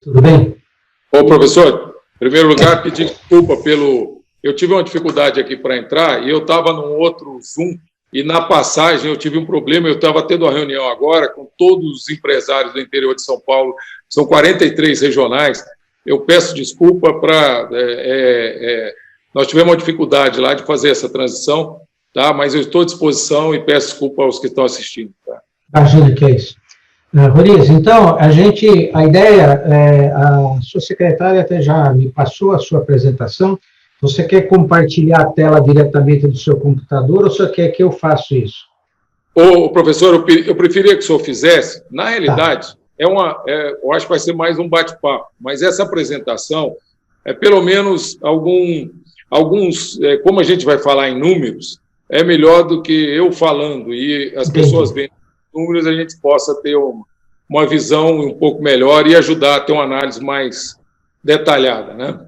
Tudo bem? Ô, professor, em primeiro lugar, pedir desculpa pelo... Eu tive uma dificuldade aqui para entrar e eu estava num outro Zoom e na passagem eu tive um problema, eu estava tendo uma reunião agora com todos os empresários do interior de São Paulo, são 43 regionais, eu peço desculpa para... nós tivemos uma dificuldade lá de fazer essa transição, tá? Mas eu estou à disposição e peço desculpa aos que estão assistindo. Tá? Imagina que é isso. Roriz, então, a ideia, a sua secretária até já me passou a sua apresentação. Você quer compartilhar a tela diretamente do seu computador ou você quer que eu faça isso? Ô, professor, eu preferia que o senhor fizesse. Na realidade, eu acho que vai ser mais um bate-papo, mas essa apresentação é pelo menos alguns, como a gente vai falar em números, é melhor do que eu falando e as pessoas vendo números, a gente possa ter uma visão um pouco melhor e ajudar a ter uma análise mais detalhada, né?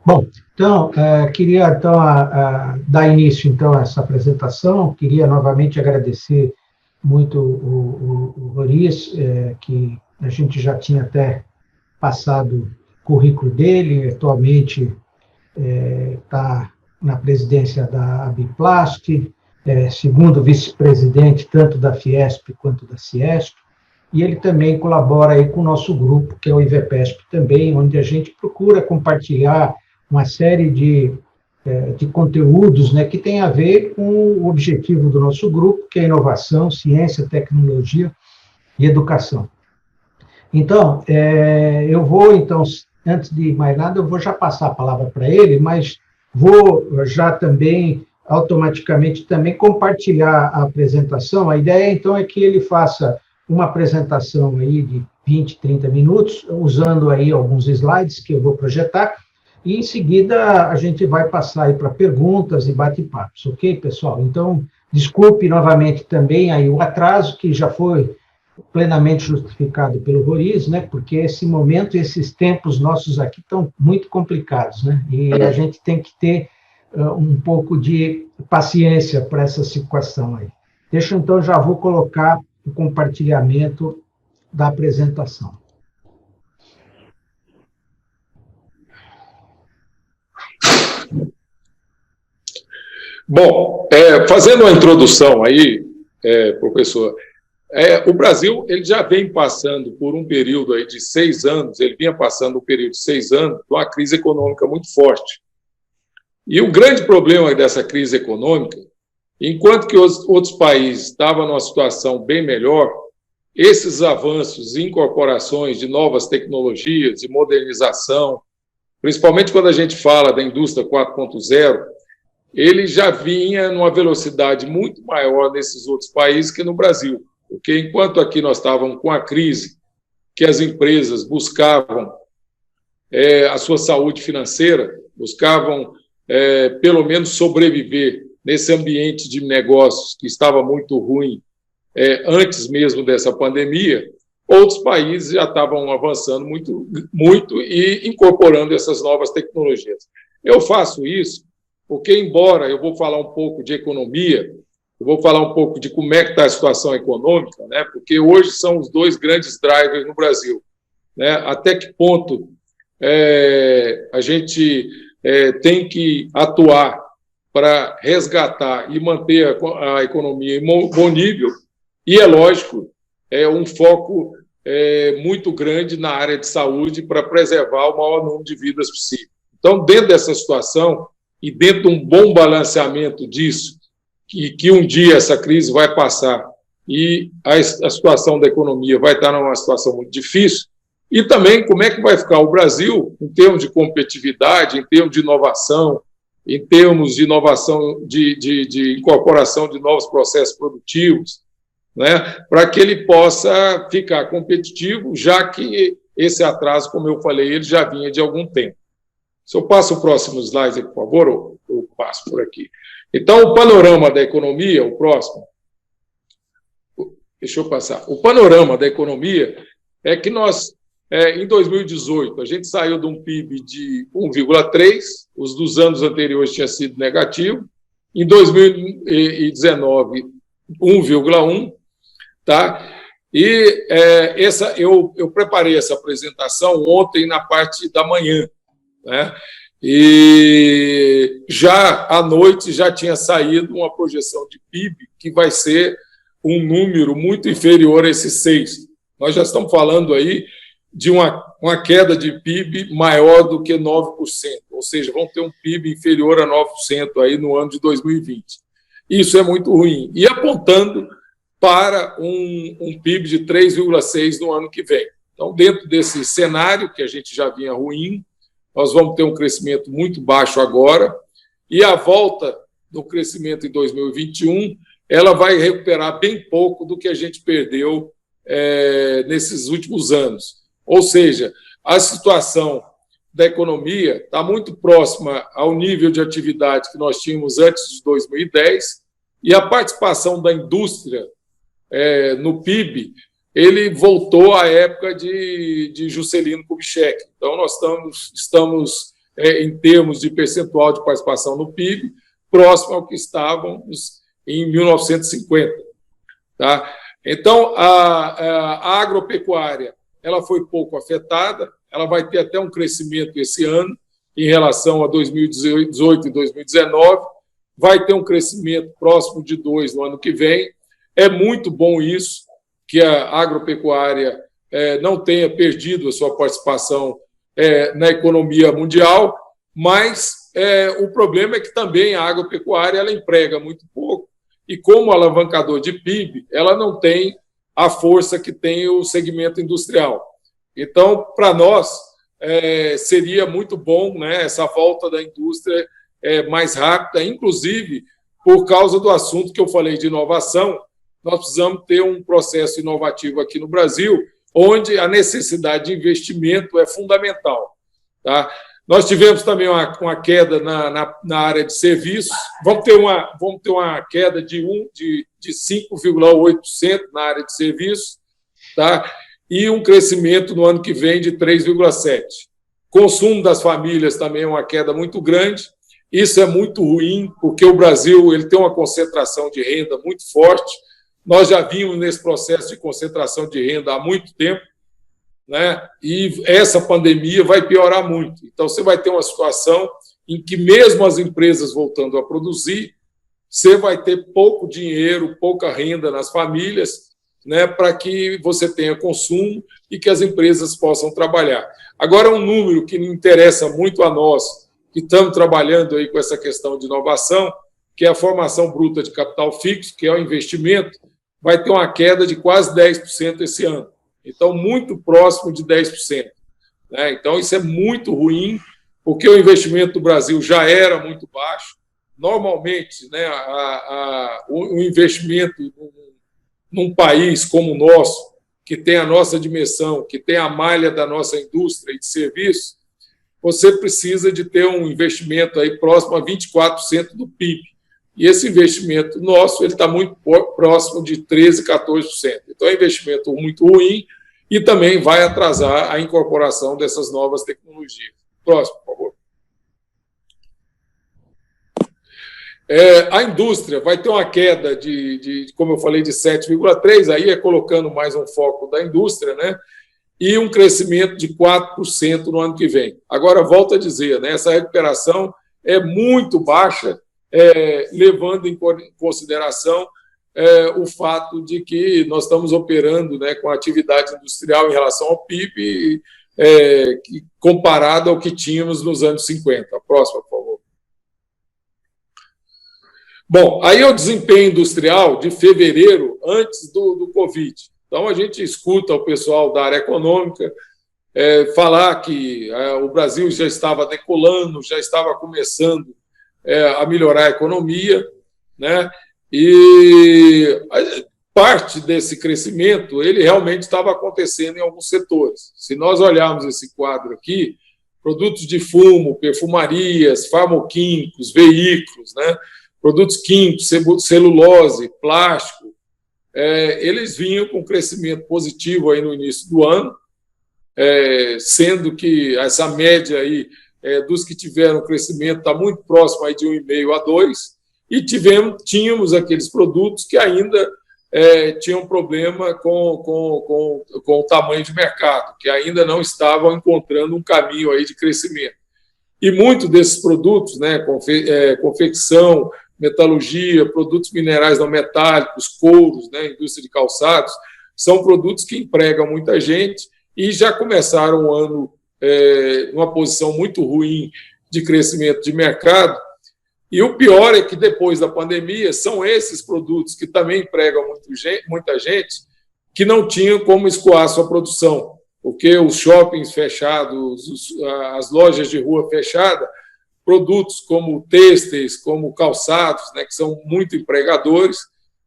Bom, então, queria então, dar início então, a essa apresentação. Queria novamente agradecer muito o Roriz, que a gente já tinha até passado o currículo dele, atualmente está na presidência da Abiplast, segundo vice-presidente tanto da Fiesp quanto da Ciesp, e ele também colabora aí com o nosso grupo, que é o IVEPESP também, onde a gente procura compartilhar uma série de conteúdos, né, que tem a ver com o objetivo do nosso grupo, que é inovação, ciência, tecnologia e educação. Então, eu vou, então, antes de mais nada, eu vou já passar a palavra para ele, mas vou já também automaticamente também compartilhar a apresentação. A ideia, então, é que ele faça uma apresentação aí de 20, 30 minutos, usando aí alguns slides que eu vou projetar, e em seguida a gente vai passar aí para perguntas e bate-papos, ok, pessoal? Então, desculpe novamente também aí o atraso, que já foi plenamente justificado pelo Roriz, né, porque esse momento, esses tempos nossos aqui estão muito complicados, né, e a gente tem que ter um pouco de paciência para essa situação aí. Deixa, então, já vou colocar o compartilhamento da apresentação. Bom, fazendo uma introdução aí, professor, o Brasil ele já vem passando por um período aí de 6 anos, ele vinha passando um período de 6 anos de uma crise econômica muito forte. E o grande problema dessa crise econômica, enquanto que os outros países estavam numa situação bem melhor, esses avanços e incorporações de novas tecnologias, de modernização, principalmente quando a gente fala da indústria 4.0, ele já vinha numa velocidade muito maior nesses outros países que no Brasil. Porque enquanto aqui nós estávamos com a crise, que as empresas buscavam a sua saúde financeira, buscavam pelo menos sobreviver nesse ambiente de negócios que estava muito ruim antes mesmo dessa pandemia, outros países já estavam avançando muito, muito e incorporando essas novas tecnologias. Eu faço isso porque, embora eu vou falar um pouco de economia, eu vou falar um pouco de como é que está a situação econômica, né? Porque hoje são os 2 grandes drivers no Brasil, né? Até que ponto a gente tem que atuar para resgatar e manter a economia em bom nível, e, é lógico, um foco muito grande na área de saúde para preservar o maior número de vidas possível. Então, dentro dessa situação e dentro de um bom balanceamento disso, que um dia essa crise vai passar e a situação da economia vai estar numa situação muito difícil, e também como é que vai ficar o Brasil em termos de competitividade, em termos de inovação, em termos de inovação, de incorporação de novos processos produtivos, né, para que ele possa ficar competitivo, já que esse atraso, como eu falei, ele já vinha de algum tempo. Se eu passo o próximo slide, por favor, eu passo por aqui. Então, o panorama da economia, o próximo, deixa eu passar. O panorama da economia é que nós, em 2018, a gente saiu de um PIB de 1,3, os dos anos anteriores tinha sido negativo, em 2019, 1,1, tá? E eu preparei essa apresentação ontem na parte da manhã, né? E já à noite já tinha saído uma projeção de PIB que vai ser um número muito inferior a esses 6. Nós já estamos falando aí de uma queda de PIB maior do que 9%, ou seja, vão ter um PIB inferior a 9% aí no ano de 2020. Isso é muito ruim. E apontando para um PIB de 3,6% no ano que vem. Então, dentro desse cenário, que a gente já vinha ruim, nós vamos ter um crescimento muito baixo agora, e a volta do crescimento em 2021, ela vai recuperar bem pouco do que a gente perdeu nesses últimos anos. Ou seja, a situação da economia está muito próxima ao nível de atividade que nós tínhamos antes de 2010, e a participação da indústria no PIB, ele voltou à época de Juscelino Kubitschek. Então, nós estamos em termos de percentual de participação no PIB, próximo ao que estávamos em 1950. Tá? Então, a agropecuária ela foi pouco afetada, ela vai ter até um crescimento esse ano, em relação a 2018 e 2019, vai ter um crescimento próximo de 2% no ano que vem. É muito bom isso, que a agropecuária não tenha perdido a sua participação na economia mundial, mas o problema é que também a agropecuária ela emprega muito pouco, e como alavancador de PIB, ela não tem a força que tem o segmento industrial. Então, para nós, seria muito bom, né, essa volta da indústria mais rápida, inclusive por causa do assunto que eu falei de inovação. Nós precisamos ter um processo inovativo aqui no Brasil, onde a necessidade de investimento é fundamental. Tá? Nós tivemos também uma queda na área de serviços, vamos ter uma queda de 5,8% na área de serviços, tá? E um crescimento no ano que vem de 3,7%. Consumo das famílias também é uma queda muito grande. Isso é muito ruim, porque o Brasil ele tem uma concentração de renda muito forte. Nós já vimos nesse processo de concentração de renda há muito tempo, né? E essa pandemia vai piorar muito. Então, você vai ter uma situação em que, mesmo as empresas voltando a produzir, você vai ter pouco dinheiro, pouca renda nas famílias, né, para que você tenha consumo e que as empresas possam trabalhar. Agora, um número que interessa muito a nós, que estamos trabalhando aí com essa questão de inovação, que é a formação bruta de capital fixo, que é o investimento, vai ter uma queda de quase 10% esse ano. Então, muito próximo de 10%. Né? Então, isso é muito ruim, porque o investimento do Brasil já era muito baixo. Normalmente, né, o investimento num país como o nosso, que tem a nossa dimensão, que tem a malha da nossa indústria e de serviços, você precisa de ter um investimento aí próximo a 24% do PIB. E esse investimento nosso ele está muito próximo de 13%, 14%. Então, é um investimento muito ruim e também vai atrasar a incorporação dessas novas tecnologias. Próximo, por favor. A indústria vai ter uma queda como eu falei, de 7,3%, aí colocando mais um foco da indústria, né? E um crescimento de 4% no ano que vem. Agora, volto a dizer, né, essa recuperação é muito baixa, levando em consideração o fato de que nós estamos operando, né, com a atividade industrial em relação ao PIB, comparado ao que tínhamos nos anos 50. Próxima, por favor. Bom, aí é o desempenho industrial de fevereiro, antes do Covid. Então, a gente escuta o pessoal da área econômica falar que o Brasil já estava decolando, já estava começando a melhorar a economia, né? E parte desse crescimento, ele realmente estava acontecendo em alguns setores. Se nós olharmos esse quadro aqui, produtos de fumo, perfumarias, farmoquímicos, veículos, né? Produtos químicos, celulose, plástico, eles vinham com crescimento positivo aí no início do ano, sendo que essa média aí dos que tiveram crescimento está muito próximo aí de 1,5 a 2, e tínhamos aqueles produtos que ainda tinham um problema com o tamanho de mercado, que ainda não estavam encontrando um caminho aí de crescimento. E muitos desses produtos, né, confecção, metalurgia, produtos minerais não metálicos, couros, né, indústria de calçados, são produtos que empregam muita gente e já começaram o ano numa posição muito ruim de crescimento de mercado. E o pior é que, depois da pandemia, são esses produtos que também empregam muita gente que não tinham como escoar sua produção, porque os shoppings fechados, as lojas de rua fechadas, produtos como têxteis, como calçados, né, que são muito empregadores,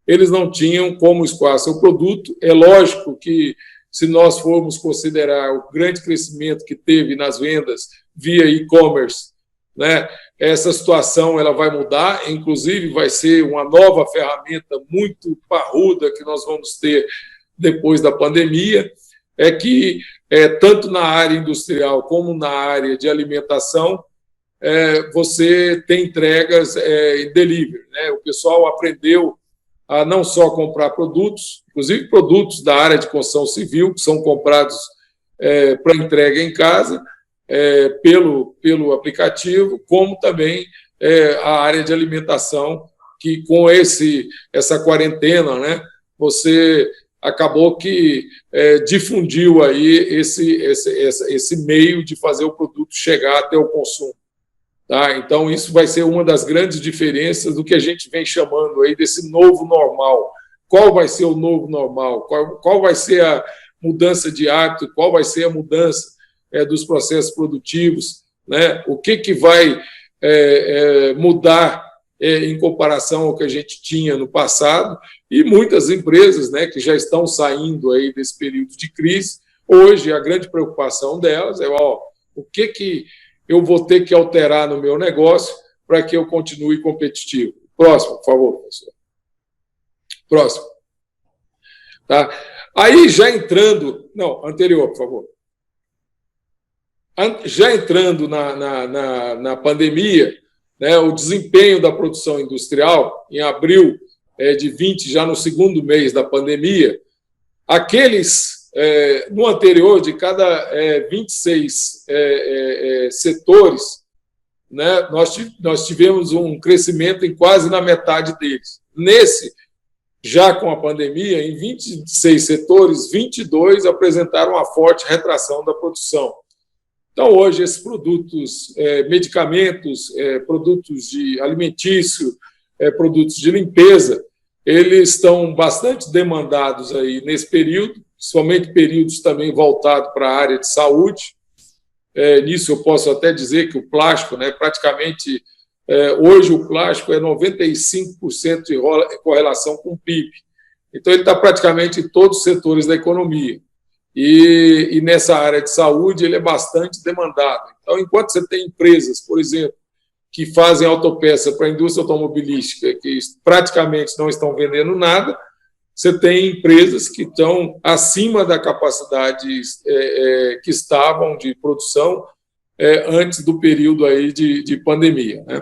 eles não tinham como escoar seu produto. É lógico que, se nós formos considerar o grande crescimento que teve nas vendas via e-commerce, né, essa situação ela vai mudar, inclusive vai ser uma nova ferramenta muito parruda que nós vamos ter depois da pandemia, é que tanto na área industrial como na área de alimentação, você tem entregas em delivery, né? O pessoal aprendeu a não só comprar produtos, inclusive produtos da área de construção civil, que são comprados para entrega em casa, pelo aplicativo, como também a área de alimentação, que com essa quarentena, né, você acabou que difundiu aí esse meio de fazer o produto chegar até o consumo. Tá? Então, isso vai ser uma das grandes diferenças do que a gente vem chamando aí desse novo normal. Qual vai ser o novo normal? Qual vai ser a mudança de hábito? Qual vai ser a mudança dos processos produtivos? Né? O que vai mudar em comparação ao que a gente tinha no passado? E muitas empresas, né, que já estão saindo aí desse período de crise, hoje a grande preocupação delas é o que eu vou ter que alterar no meu negócio para que eu continue competitivo. Próximo, por favor, professor. Próximo. Tá? Aí, já entrando... Não, anterior, por favor. Já entrando na pandemia, né, o desempenho da produção industrial, em abril de 20, já no segundo mês da pandemia, aqueles... no anterior, de cada 26 setores, né, nós tivemos um crescimento em quase na metade deles. Nesse, já com a pandemia, em 26 setores, 22 apresentaram uma forte retração da produção. Então, hoje, esses produtos, medicamentos, produtos de alimentício, produtos de limpeza, eles estão bastante demandados aí nesse período, somente períodos também voltados para a área de saúde. Nisso eu posso até dizer que o plástico, né, praticamente, hoje o plástico é 95% de correlação com o PIB. Então, ele está praticamente em todos os setores da economia. E nessa área de saúde ele é bastante demandado. Então, enquanto você tem empresas, por exemplo, que fazem autopeça para a indústria automobilística, que praticamente não estão vendendo nada, você tem empresas que estão acima da capacidade que estavam de produção antes do período aí de pandemia, né?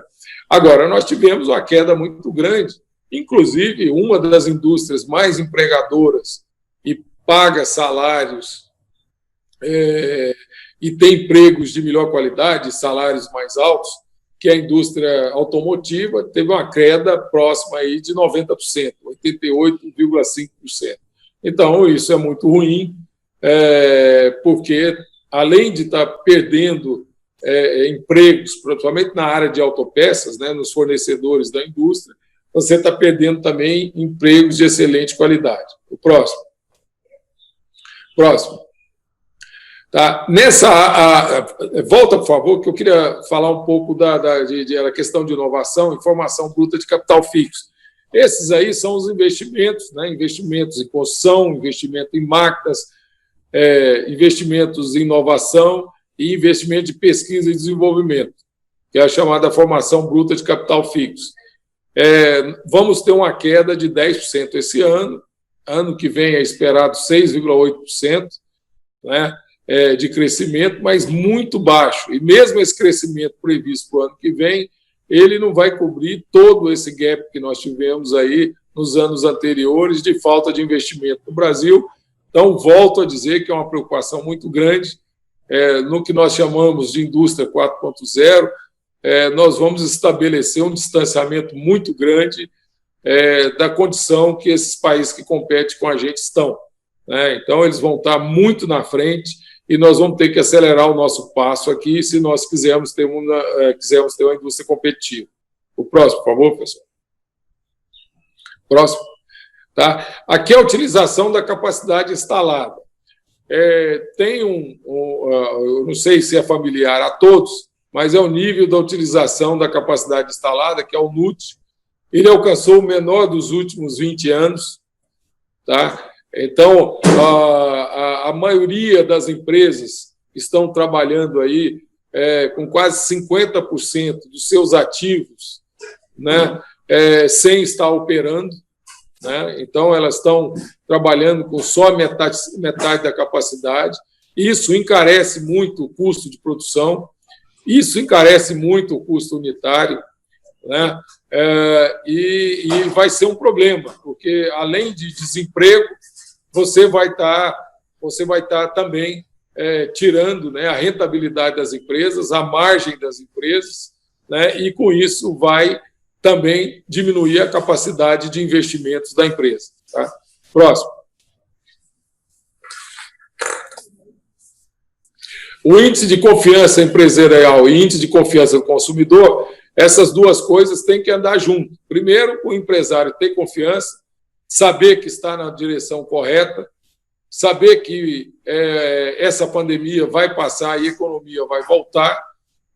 Agora, nós tivemos uma queda muito grande, inclusive uma das indústrias mais empregadoras e paga salários e tem empregos de melhor qualidade, salários mais altos, que a indústria automotiva teve uma queda próxima aí de 90%, 88,5%. Então, isso é muito ruim, porque, além de estar perdendo empregos, principalmente na área de autopeças, né, nos fornecedores da indústria, você está perdendo também empregos de excelente qualidade. O próximo. Próximo. Tá? Volta, por favor, que eu queria falar um pouco da questão de inovação e formação bruta de capital fixo. Esses aí são os investimentos, né? Investimentos em construção, investimento em máquinas, investimentos em inovação e investimento de pesquisa e desenvolvimento, que é a chamada formação bruta de capital fixo. Vamos ter uma queda de 10% esse ano. Ano que vem é esperado 6,8%, né? De crescimento, mas muito baixo. E mesmo esse crescimento previsto para o ano que vem, ele não vai cobrir todo esse gap que nós tivemos aí nos anos anteriores de falta de investimento no Brasil. Então, volto a dizer que é uma preocupação muito grande no que nós chamamos de indústria 4.0. Nós vamos estabelecer um distanciamento muito grande da condição que esses países que competem com a gente estão, né? Então, eles vão estar muito na frente e nós vamos ter que acelerar o nosso passo aqui se nós quisermos ter uma indústria competitiva. O próximo, por favor, professor. Próximo. Tá? Aqui é a utilização da capacidade instalada. Tem eu não sei se é familiar a todos, mas é o nível da utilização da capacidade instalada, que é o NUT. Ele alcançou o menor dos últimos 20 anos. Tá? Então, a maioria das empresas estão trabalhando aí com quase 50% dos seus ativos, né, sem estar operando, né? Então, elas estão trabalhando com só metade da capacidade. Isso encarece muito o custo de produção, isso encarece muito o custo unitário, né? E vai ser um problema, porque, além de desemprego, você vai estar também tirando, né, a rentabilidade das empresas, a margem das empresas, né, e, com isso, vai também diminuir a capacidade de investimentos da empresa. Tá? Próximo. O índice de confiança empresarial e índice de confiança do consumidor, essas duas coisas têm que andar junto. Primeiro, o empresário ter confiança, saber que está na direção correta, saber que essa pandemia vai passar e a economia vai voltar.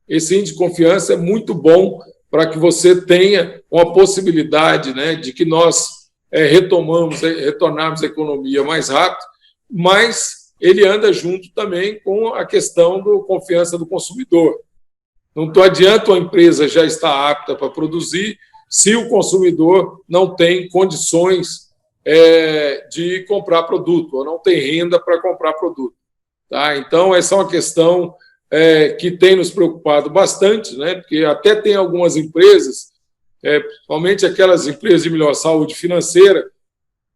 Esse índice de confiança é muito bom para que você tenha uma possibilidade, né, de que nós retornarmos a economia mais rápido, mas ele anda junto também com a questão da confiança do consumidor. Não adianta a empresa já estar apta para produzir se o consumidor não tem condições de comprar produto, ou não tem renda para comprar produto. Tá? Então, essa é uma questão que tem nos preocupado bastante, né? Porque até tem algumas empresas, principalmente aquelas empresas de melhor saúde financeira,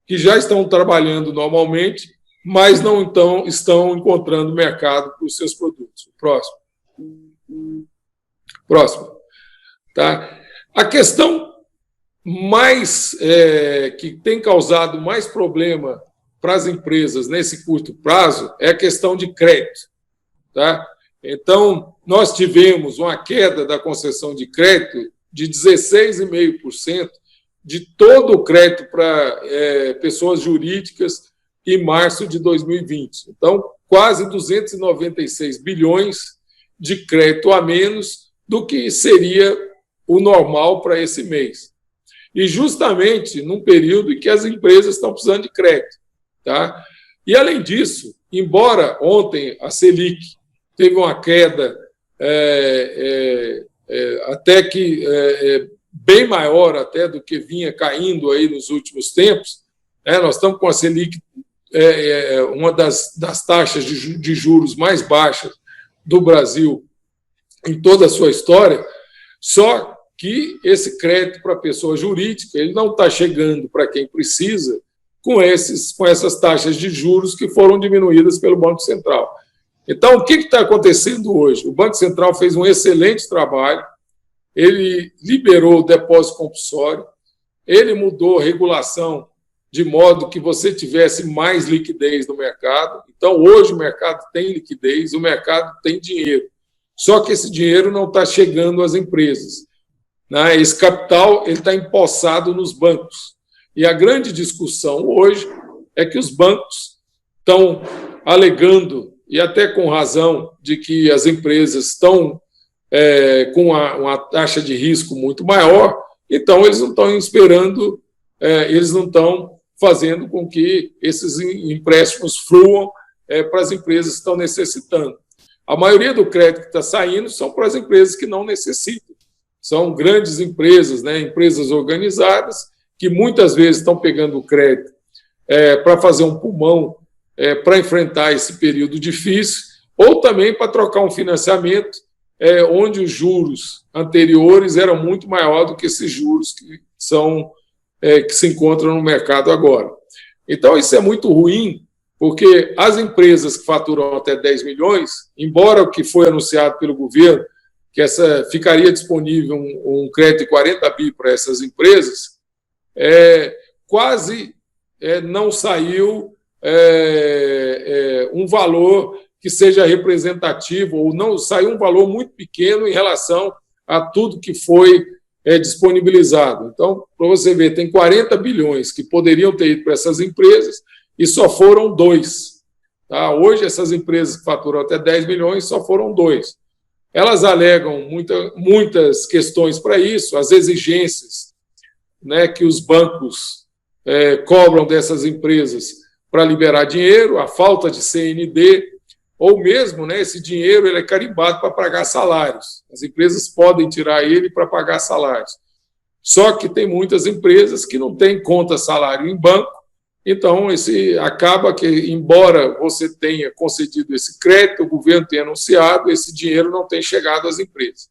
que já estão trabalhando normalmente, mas não estão encontrando mercado para os seus produtos. Próximo. Próximo. Tá? A questão mais que tem causado mais problema para as empresas nesse curto prazo é a questão de crédito. Tá? Então, nós tivemos uma queda da concessão de crédito de 16,5% de todo o crédito para pessoas jurídicas em março de 2020. Então, quase 296 bilhões de crédito a menos do que seria o normal para esse mês. E justamente num período em que as empresas estão precisando de crédito. Tá? E, além disso, embora ontem a Selic teve uma queda até que bem maior até do que vinha caindo aí nos últimos tempos, nós estamos com a Selic, uma das taxas de juros mais baixas do Brasil em toda a sua história, só que esse crédito para a pessoa jurídica ele não está chegando para quem precisa com essas taxas de juros que foram diminuídas pelo Banco Central. Então, o que está acontecendo hoje? O Banco Central fez um excelente trabalho, ele liberou o depósito compulsório, ele mudou a regulação de modo que você tivesse mais liquidez no mercado. Então, hoje o mercado tem liquidez, o mercado tem dinheiro. Só que esse dinheiro não está chegando às empresas. Né? Esse capital está empossado nos bancos. E a grande discussão hoje é que os bancos estão alegando, e até com razão, de que as empresas estão com uma taxa de risco muito maior, então eles não estão esperando, eles não estão fazendo com que esses empréstimos fluam para as empresas que estão necessitando. A maioria do crédito que está saindo são para as empresas que não necessitam. São grandes empresas, né, empresas organizadas, que muitas vezes estão pegando o crédito para fazer um pulmão para enfrentar esse período difícil, ou também para trocar um financiamento onde os juros anteriores eram muito maior do que esses juros que são que se encontram no mercado agora. Então, isso é muito ruim, porque as empresas que faturam até 10 milhões, embora o que foi anunciado pelo governo, que ficaria disponível um crédito de 40 bi para essas empresas, quase não saiu um valor que seja representativo, ou não saiu um valor muito pequeno em relação a tudo que foi disponibilizado. Então, para você ver, tem 40 bilhões que poderiam ter ido para essas empresas e só foram 2. Tá? Hoje, essas empresas que faturam até 10 milhões só foram 2. Elas alegam muitas questões para isso, as exigências, né, que os bancos cobram dessas empresas para liberar dinheiro, a falta de CND, ou mesmo, né, esse dinheiro ele é carimbado para pagar salários. As empresas podem tirar ele para pagar salários. Só que tem muitas empresas que não têm conta salário em banco, então acaba que, embora você tenha concedido esse crédito, o governo tenha anunciado, esse dinheiro não tem chegado às empresas.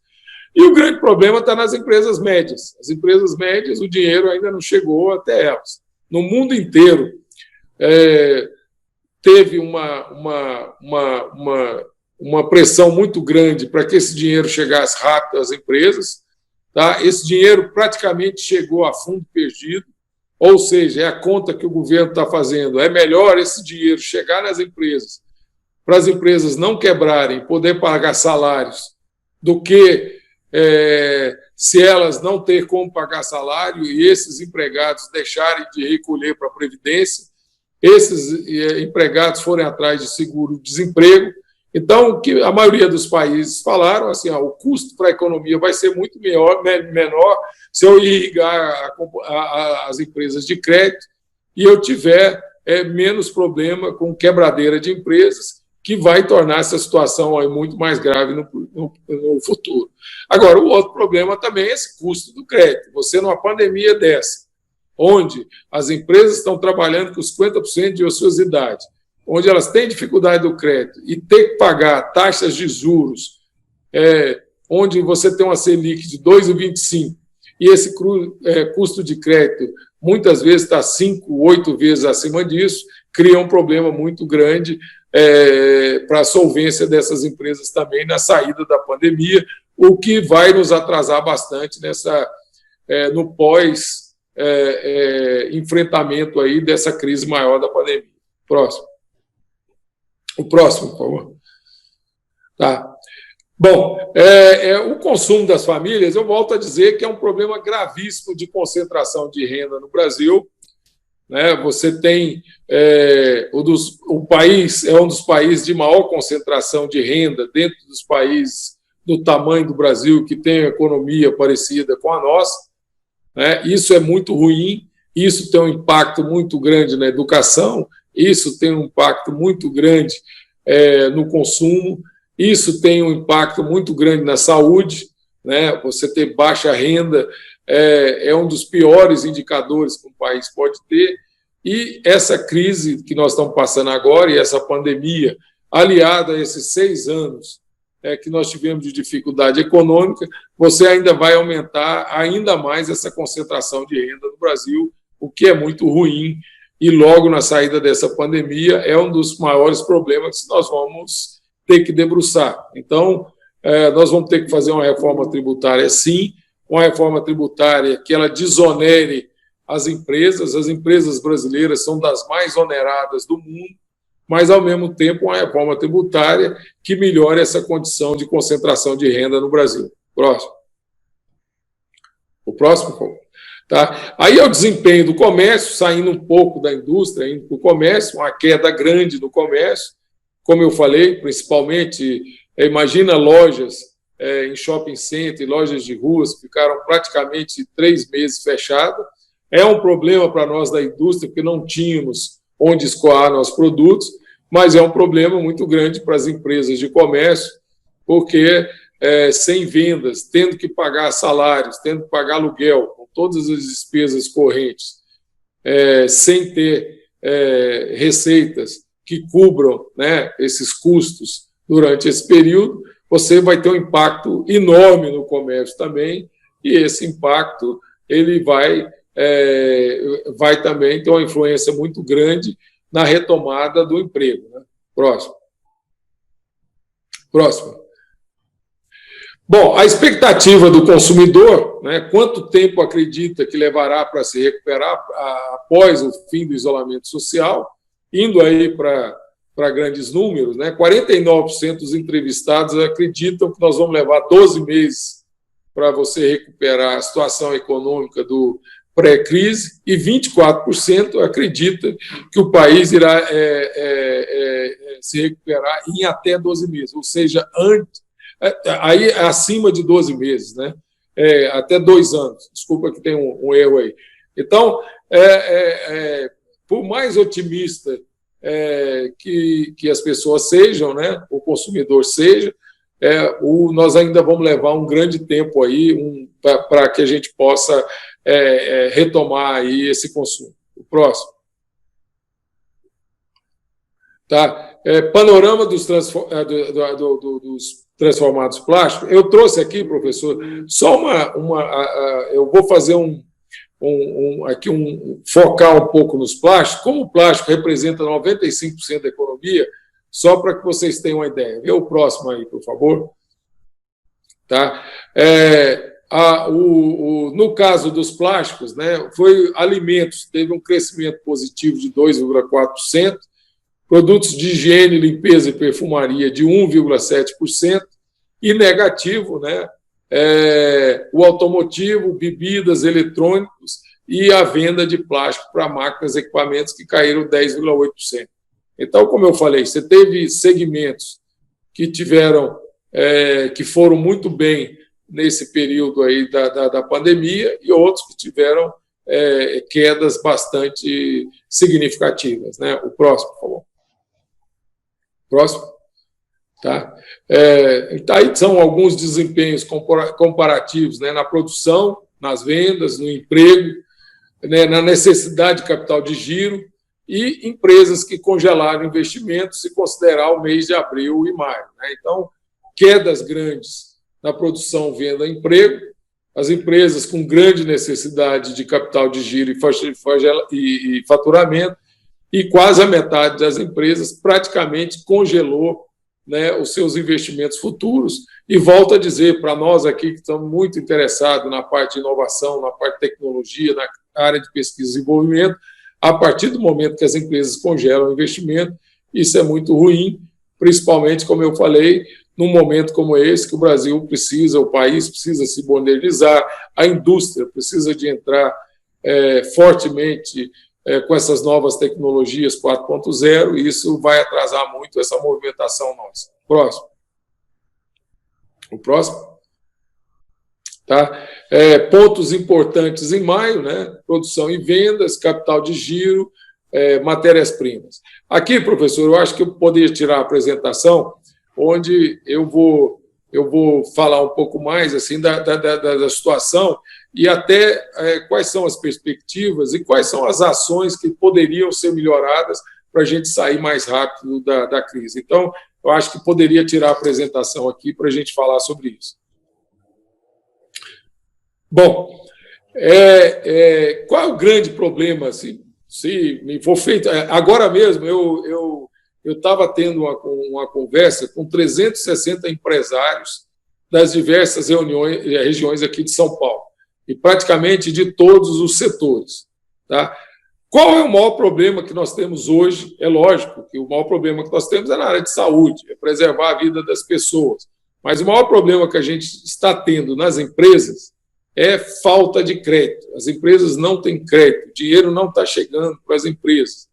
E o grande problema está nas empresas médias. As empresas médias, o dinheiro ainda não chegou até elas. No mundo inteiro, teve uma pressão muito grande para que esse dinheiro chegasse rápido às empresas. Tá? Esse dinheiro praticamente chegou a fundo perdido, ou seja, é a conta que o governo está fazendo. É melhor esse dinheiro chegar nas empresas, para as empresas não quebrarem, poder pagar salários, do que se elas não terem como pagar salário e esses empregados deixarem de recolher para a Previdência, esses empregados forem atrás de seguro-desemprego. Então, o que a maioria dos países falaram, assim, o custo para a economia vai ser muito menor se eu irrigar as empresas de crédito e eu tiver menos problema com quebradeira de empresas, que vai tornar essa situação aí muito mais grave no futuro. Agora, o outro problema também é esse custo do crédito. Você, numa pandemia dessa, onde as empresas estão trabalhando com 50% de ociosidade, onde elas têm dificuldade do crédito e ter que pagar taxas de juros, onde você tem uma Selic de 2,25% e esse custo de crédito muitas vezes está 5, 8 vezes acima disso, cria um problema muito grande para a solvência dessas empresas também na saída da pandemia, o que vai nos atrasar bastante no pós-enfrentamento aí dessa crise maior da pandemia. Próximo. O próximo, por favor. Tá. Bom, o consumo das famílias, eu volto a dizer que é um problema gravíssimo de concentração de renda no Brasil. Né? Você tem o país é um dos países de maior concentração de renda dentro dos países do tamanho do Brasil, que tem uma economia parecida com a nossa. Né? Isso é muito ruim, isso tem um impacto muito grande na educação, isso tem um impacto muito grande no consumo, isso tem um impacto muito grande na saúde. Né? Você ter baixa renda é um dos piores indicadores que um país pode ter, e essa crise que nós estamos passando agora, e essa pandemia, aliada a esses 6 anos que nós tivemos de dificuldade econômica, você ainda vai aumentar ainda mais essa concentração de renda no Brasil, o que é muito ruim, e logo na saída dessa pandemia é um dos maiores problemas que nós vamos ter que debruçar. Então, nós vamos ter que fazer uma reforma tributária, sim, uma reforma tributária que ela desonere as empresas brasileiras são das mais oneradas do mundo, mas, ao mesmo tempo, uma reforma tributária que melhore essa condição de concentração de renda no Brasil. Próximo. O próximo, por favor. Tá? Aí é o desempenho do comércio, saindo um pouco da indústria, indo para o comércio, uma queda grande no comércio, como eu falei, principalmente, imagina lojas em shopping center, lojas de ruas, ficaram praticamente 3 meses fechadas. É um problema para nós da indústria, porque não tínhamos onde escoar nossos produtos, mas é um problema muito grande para as empresas de comércio, porque sem vendas, tendo que pagar salários, tendo que pagar aluguel, com todas as despesas correntes, sem ter receitas que cubram, né, esses custos durante esse período, você vai ter um impacto enorme no comércio também, e esse impacto ele vai vai também ter uma influência muito grande na retomada do emprego, né? Próximo. Bom, a expectativa do consumidor, né, quanto tempo acredita que levará para se recuperar após o fim do isolamento social, indo aí para grandes números, né, 49% dos entrevistados acreditam que nós vamos levar 12 meses para você recuperar a situação econômica do pré-crise e 24% acredita que o país irá se recuperar em até 12 meses, ou seja, aí acima de 12 meses, né? Até 2 anos. Desculpa que tem um erro aí. Então, por mais otimista que as pessoas sejam, né, o consumidor seja, nós ainda vamos levar um grande tempo aí para que a gente possa retomar aí esse consumo. O próximo. Tá? Panorama dos transformados plásticos. Eu trouxe aqui, professor, só eu vou fazer focar um pouco nos plásticos. Como o plástico representa 95% da economia, só para que vocês tenham uma ideia. Vê o próximo aí, por favor. Tá? No caso dos plásticos, né, foi alimentos, teve um crescimento positivo de 2,4%, produtos de higiene, limpeza e perfumaria de 1,7%, e negativo, né, o automotivo, bebidas, eletrônicos e a venda de plástico para máquinas e equipamentos que caíram 10,8%. Então, como eu falei, você teve segmentos que foram muito bem nesse período aí da pandemia e outros que tiveram quedas bastante significativas, né? O próximo, por favor. Próximo. Tá? Aí são alguns desempenhos comparativos, né, na produção, nas vendas, no emprego, né, na necessidade de capital de giro e empresas que congelaram investimentos se considerar o mês de abril e maio, né? Então, quedas grandes na produção, venda e emprego, as empresas com grande necessidade de capital de giro e faturamento, e quase a metade das empresas praticamente congelou, né, os seus investimentos futuros. E volto a dizer, para nós aqui que estamos muito interessados na parte de inovação, na parte de tecnologia, na área de pesquisa e desenvolvimento, a partir do momento que as empresas congelam o investimento, isso é muito ruim, principalmente, como eu falei, num momento como esse, que o Brasil precisa, o país precisa se modernizar, a indústria precisa de entrar fortemente com essas novas tecnologias 4.0, e isso vai atrasar muito essa movimentação nossa. Próximo. O próximo. Tá? Pontos importantes em maio, né? Produção e vendas, capital de giro, matérias-primas. Aqui, professor, eu acho que eu poderia tirar a apresentação, onde eu vou falar um pouco mais assim da situação e até quais são as perspectivas e quais são as ações que poderiam ser melhoradas para a gente sair mais rápido da crise. Então, eu acho que poderia tirar a apresentação aqui para a gente falar sobre isso. Bom, qual é o grande problema? Se me for feito... Agora mesmo, eu estava tendo uma conversa com 360 empresários das diversas regiões aqui de São Paulo, e praticamente de todos os setores. Tá? Qual é o maior problema que nós temos hoje? É lógico que o maior problema que nós temos é na área de saúde, é preservar a vida das pessoas. Mas o maior problema que a gente está tendo nas empresas é falta de crédito. As empresas não têm crédito, o dinheiro não está chegando para as empresas.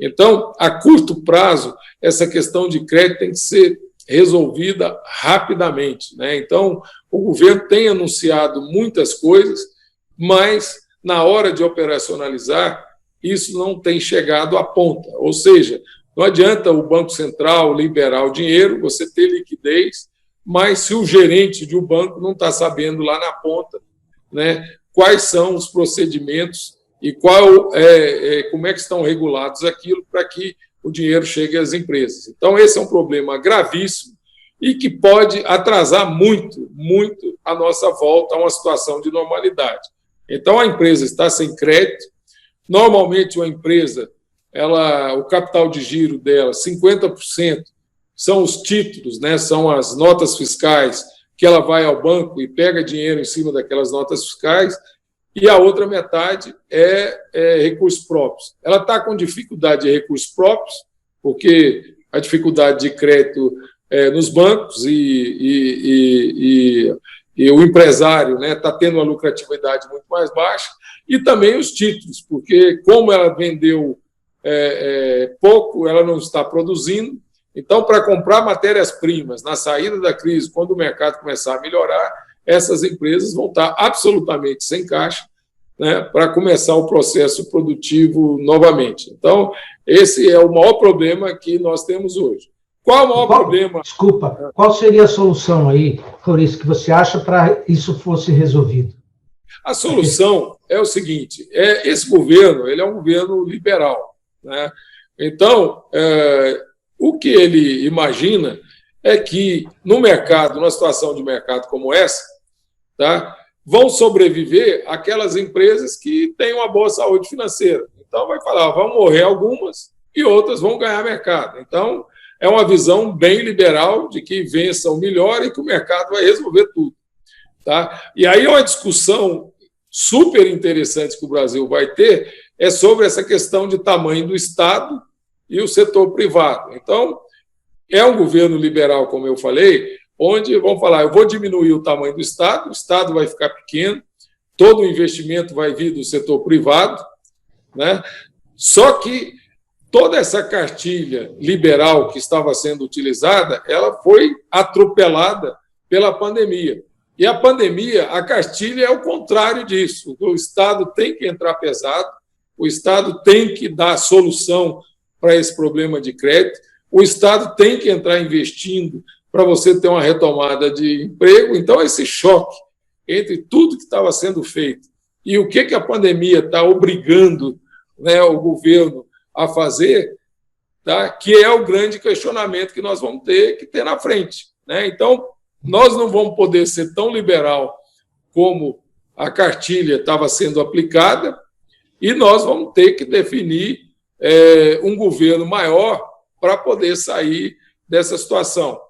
Então, a curto prazo, essa questão de crédito tem que ser resolvida rapidamente, né? Então, o governo tem anunciado muitas coisas, mas, na hora de operacionalizar, isso não tem chegado à ponta. Ou seja, não adianta o Banco Central liberar o dinheiro, você ter liquidez, mas se o gerente de um banco não está sabendo lá na ponta, né, quais são os procedimentos e como é que estão regulados aquilo para que o dinheiro chegue às empresas. Então, esse é um problema gravíssimo e que pode atrasar muito, muito a nossa volta a uma situação de normalidade. Então, a empresa está sem crédito. Normalmente, uma empresa, o capital de giro dela, 50% são os títulos, né, são as notas fiscais, que ela vai ao banco e pega dinheiro em cima daquelas notas fiscais, e a outra metade é recursos próprios. Ela está com dificuldade de recursos próprios, porque a dificuldade de crédito nos bancos e o empresário está tendo uma lucratividade muito mais baixa, e também os títulos, porque como ela vendeu pouco, ela não está produzindo. Então, para comprar matérias-primas na saída da crise, quando o mercado começar a melhorar, essas empresas vão estar absolutamente sem caixa, né, para começar o processo produtivo novamente. Então, esse é o maior problema que nós temos hoje. Qual o maior problema? Desculpa, qual seria a solução aí, Floris, que você acha para isso fosse resolvido? A solução é o seguinte: esse governo ele é um governo liberal, né? Então, o que ele imagina é que no mercado, numa situação de mercado como essa, tá, vão sobreviver aquelas empresas que têm uma boa saúde financeira. Então, vai falar, vão morrer algumas e outras vão ganhar mercado. Então, é uma visão bem liberal de que vença o melhor e que o mercado vai resolver tudo. Tá? E aí uma discussão super interessante que o Brasil vai ter é sobre essa questão de tamanho do Estado e o setor privado. Então, é um governo liberal, como eu falei, onde vão falar, eu vou diminuir o tamanho do Estado, o Estado vai ficar pequeno, todo o investimento vai vir do setor privado, né? Só que toda essa cartilha liberal que estava sendo utilizada, ela foi atropelada pela pandemia. E a pandemia, a cartilha é o contrário disso. O Estado tem que entrar pesado, o Estado tem que dar solução para esse problema de crédito, o Estado tem que entrar investindo para você ter uma retomada de emprego. Então, esse choque entre tudo que estava sendo feito e o que a pandemia está obrigando, né, o governo a fazer, tá, que é o grande questionamento que nós vamos ter que ter na frente, né? Então, nós não vamos poder ser tão liberal como a cartilha estava sendo aplicada e nós vamos ter que definir um governo maior para poder sair dessa situação.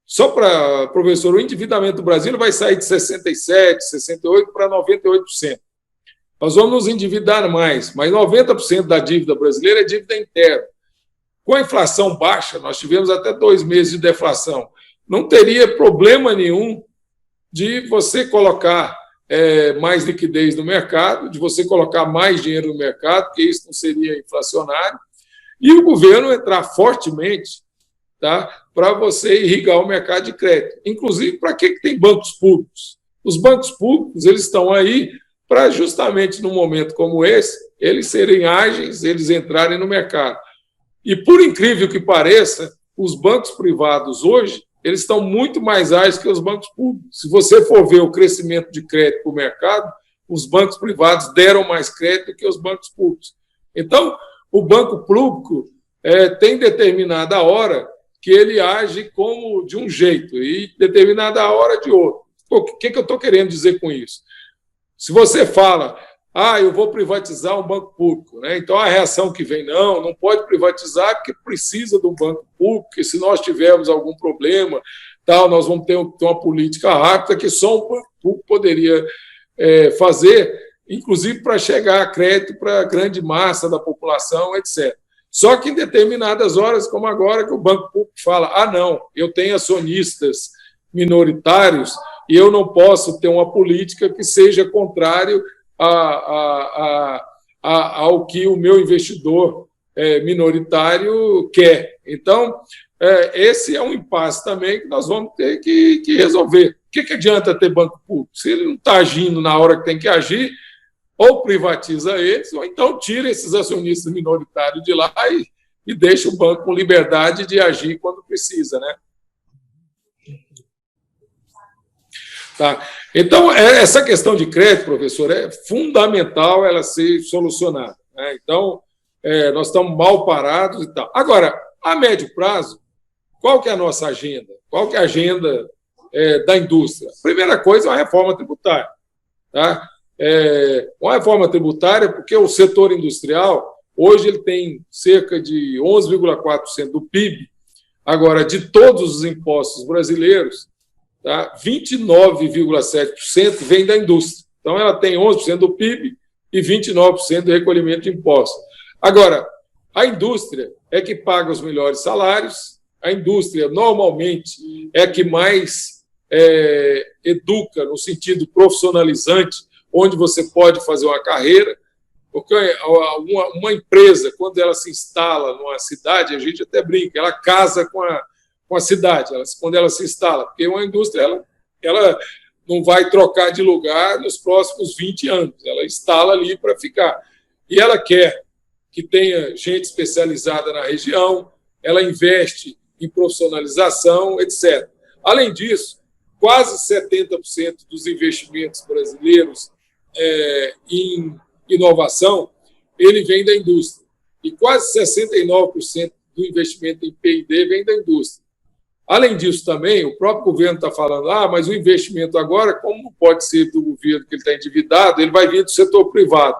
Só para, professor, o endividamento do Brasil vai sair de 67%, 68% para 98%. Nós vamos nos endividar mais, mas 90% da dívida brasileira é dívida interna. Com a inflação baixa, nós tivemos até 2 meses de deflação, não teria problema nenhum de você colocar mais liquidez no mercado, de você colocar mais dinheiro no mercado, porque isso não seria inflacionário, e o governo entrar fortemente, tá, para você irrigar o mercado de crédito. Inclusive, para que tem bancos públicos? Os bancos públicos eles estão aí para, justamente num momento como esse, eles serem ágeis, eles entrarem no mercado. E, por incrível que pareça, os bancos privados hoje, eles estão muito mais ágeis que os bancos públicos. Se você for ver o crescimento de crédito para o mercado, os bancos privados deram mais crédito que os bancos públicos. Então, o banco público tem determinada hora que ele age como de um jeito e determinada hora de outro. O que eu estou querendo dizer com isso? Se você fala, eu vou privatizar um banco público, né? Então a reação que vem, não pode privatizar porque precisa de um banco público, e se nós tivermos algum problema, nós vamos ter uma política rápida que só um banco público poderia fazer, inclusive para chegar a crédito para a grande massa da população, etc. Só que em determinadas horas, como agora, que o banco público fala, não, eu tenho acionistas minoritários e eu não posso ter uma política que seja contrário ao que o meu investidor minoritário quer. Então, esse é um impasse também que nós vamos ter que resolver. O que adianta ter banco público? Se ele não está agindo na hora que tem que agir, ou privatiza eles, ou então tira esses acionistas minoritários de lá e deixa o banco com liberdade de agir quando precisa, né? Tá. Então, essa questão de crédito, professor, é fundamental ela ser solucionada, né? Então, nós estamos mal parados e tal. Agora, a médio prazo, qual que é a nossa agenda? Qual que é a agenda da indústria? Primeira coisa é uma reforma tributária. Tá? uma reforma tributária, porque o setor industrial, hoje, ele tem cerca de 11,4% do PIB. Agora, de todos os impostos brasileiros, tá, 29,7% vem da indústria. Então, ela tem 11% do PIB e 29% do recolhimento de impostos. Agora, a indústria é que paga os melhores salários, a indústria, normalmente, é a que mais educa no sentido profissionalizante, onde você pode fazer uma carreira, porque uma empresa, quando ela se instala numa cidade, a gente até brinca, ela casa com a cidade, quando ela se instala, porque uma indústria ela não vai trocar de lugar nos próximos 20 anos, ela instala ali para ficar. E ela quer que tenha gente especializada na região, ela investe em profissionalização, etc. Além disso, quase 70% dos investimentos brasileiros em inovação, ele vem da indústria. E quase 69% do investimento em P&D vem da indústria. Além disso, também, o próprio governo está falando, mas o investimento agora, como não pode ser do governo que ele está endividado, ele vai vir do setor privado.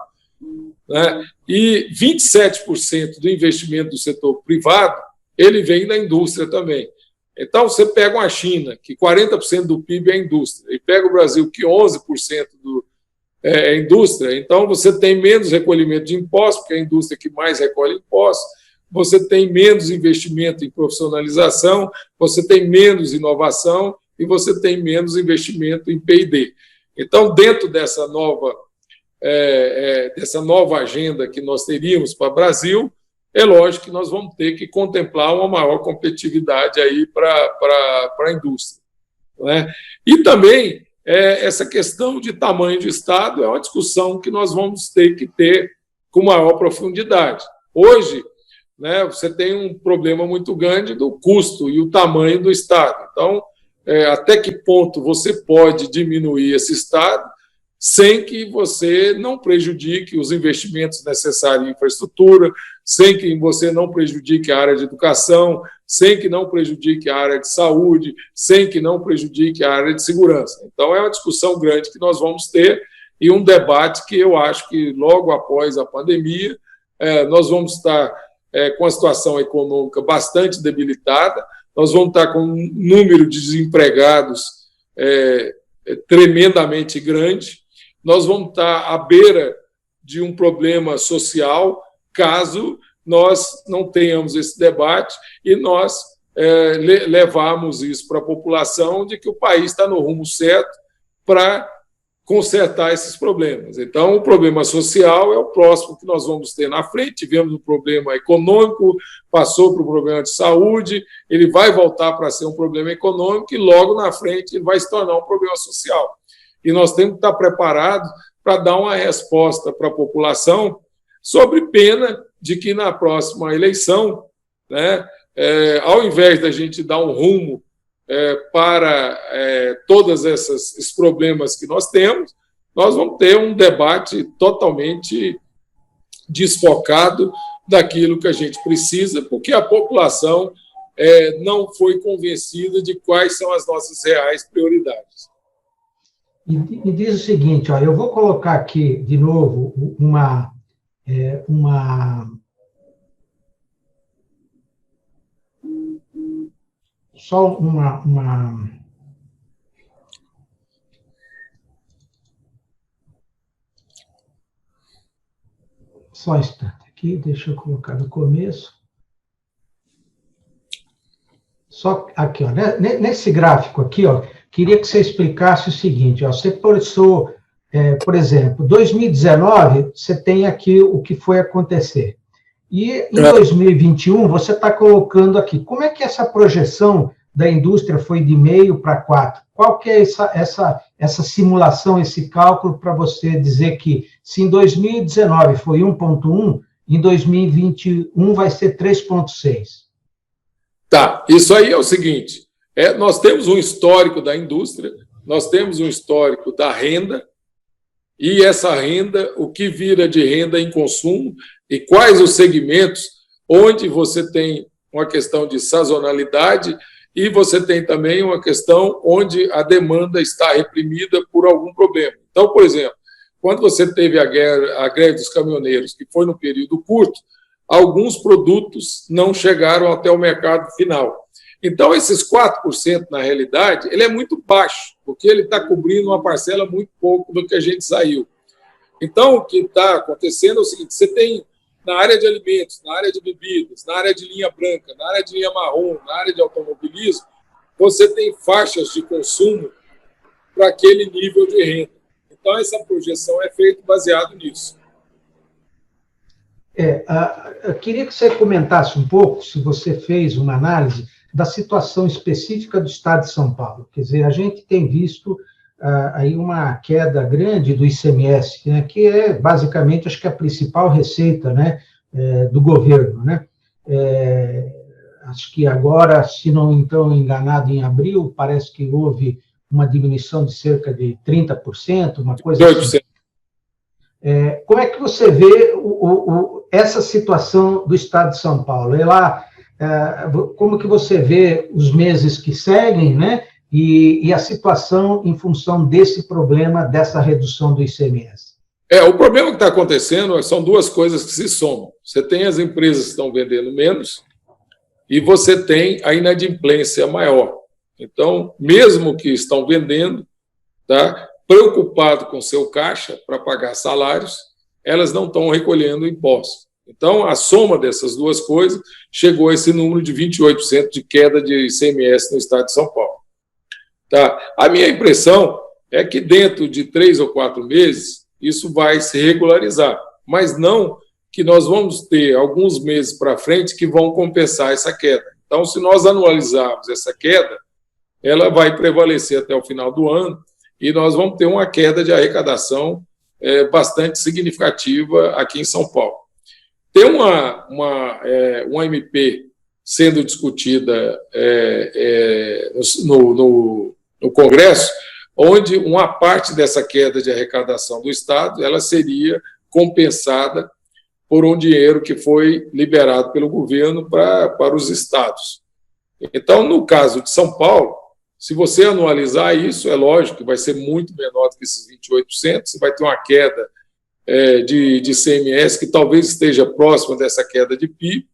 Né? E 27% do investimento do setor privado, ele vem da indústria também. Então, você pega uma China, que 40% do PIB é indústria, e pega o Brasil, que 11% é indústria, então você tem menos recolhimento de impostos, porque é a indústria que mais recolhe impostos, você tem menos investimento em profissionalização, você tem menos inovação e você tem menos investimento em P&D. Então, dentro dessa nova agenda que nós teríamos para o Brasil, é lógico que nós vamos ter que contemplar uma maior competitividade aí para a indústria. Né? E também essa questão de tamanho de Estado é uma discussão que nós vamos ter que ter com maior profundidade. Hoje, né, você tem um problema muito grande do custo e o tamanho do Estado. Então, até que ponto você pode diminuir esse Estado sem que você não prejudique os investimentos necessários em infraestrutura, sem que você não prejudique a área de educação, sem que não prejudique a área de saúde, sem que não prejudique a área de segurança. Então, é uma discussão grande que nós vamos ter e um debate que eu acho que, logo após a pandemia, nós vamos estar com a situação econômica bastante debilitada, nós vamos estar com um número de desempregados tremendamente grande, nós vamos estar à beira de um problema social, caso nós não tenhamos esse debate e nós levarmos isso para a população de que o país está no rumo certo para consertar esses problemas. Então, o problema social é o próximo que nós vamos ter na frente. Tivemos um problema econômico, passou para o problema de saúde, ele vai voltar para ser um problema econômico e logo na frente ele vai se tornar um problema social. E nós temos que estar preparados para dar uma resposta para a população, sob pena de que na próxima eleição, né, ao invés da gente dar um rumo para todos esses problemas que nós temos, nós vamos ter um debate totalmente desfocado daquilo que a gente precisa, porque a população não foi convencida de quais são as nossas reais prioridades. E diz o seguinte, eu vou colocar aqui, de novo, só um instante aqui, deixa eu colocar no começo. Só aqui, nesse gráfico aqui, queria que você explicasse o seguinte, você pensou, por exemplo, 2019, você tem aqui o que foi acontecer. E em 2021, você está colocando aqui, como é que essa projeção da indústria foi de 0,5 para 4? Qual que é essa simulação, esse cálculo para você dizer que se em 2019 foi 1,1, em 2021 vai ser 3,6? Tá, isso aí é o seguinte, nós temos um histórico da indústria, nós temos um histórico da renda, e essa renda, o que vira de renda em consumo, e quais os segmentos onde você tem uma questão de sazonalidade e você tem também uma questão onde a demanda está reprimida por algum problema. Então, por exemplo, quando você teve a greve dos caminhoneiros, que foi num período curto, alguns produtos não chegaram até o mercado final. Então, esses 4%, na realidade, ele é muito baixo, porque ele está cobrindo uma parcela muito pouco do que a gente saiu. Então, o que está acontecendo é o seguinte, você tem na área de alimentos, na área de bebidas, na área de linha branca, na área de linha marrom, na área de automobilismo, você tem faixas de consumo para aquele nível de renda. Então, essa projeção é feita baseado nisso. Eu queria que você comentasse um pouco, se você fez uma análise da situação específica do Estado de São Paulo. Quer dizer, a gente tem visto aí uma queda grande do ICMS, né, que é basicamente, acho que a principal receita, né, do governo, né? Acho que agora, se não estou enganado, em abril, parece que houve uma diminuição de cerca de 30%, uma coisa 2%. assim. Como é que você vê essa situação do Estado de São Paulo? Como que você vê os meses que seguem, né? E a situação em função desse problema, dessa redução do ICMS? O problema que está acontecendo são duas coisas que se somam. Você tem as empresas que estão vendendo menos e você tem a inadimplência maior. Então, mesmo que estão vendendo, tá, preocupado com seu caixa para pagar salários, elas não estão recolhendo impostos. Então, a soma dessas duas coisas chegou a esse número de 28% de queda de ICMS no estado de São Paulo. Tá? A minha impressão é que dentro de 3 ou 4 meses isso vai se regularizar, mas não que nós vamos ter alguns meses para frente que vão compensar essa queda. Então, se nós anualizarmos essa queda, ela vai prevalecer até o final do ano e nós vamos ter uma queda de arrecadação bastante significativa aqui em São Paulo. Tem uma MP sendo discutida no Congresso, onde uma parte dessa queda de arrecadação do Estado ela seria compensada por um dinheiro que foi liberado pelo governo para os estados. Então, no caso de São Paulo, se você anualizar isso, é lógico que vai ser muito menor do que esses 28%, você vai ter uma queda de ICMS que talvez esteja próxima dessa queda de PIB.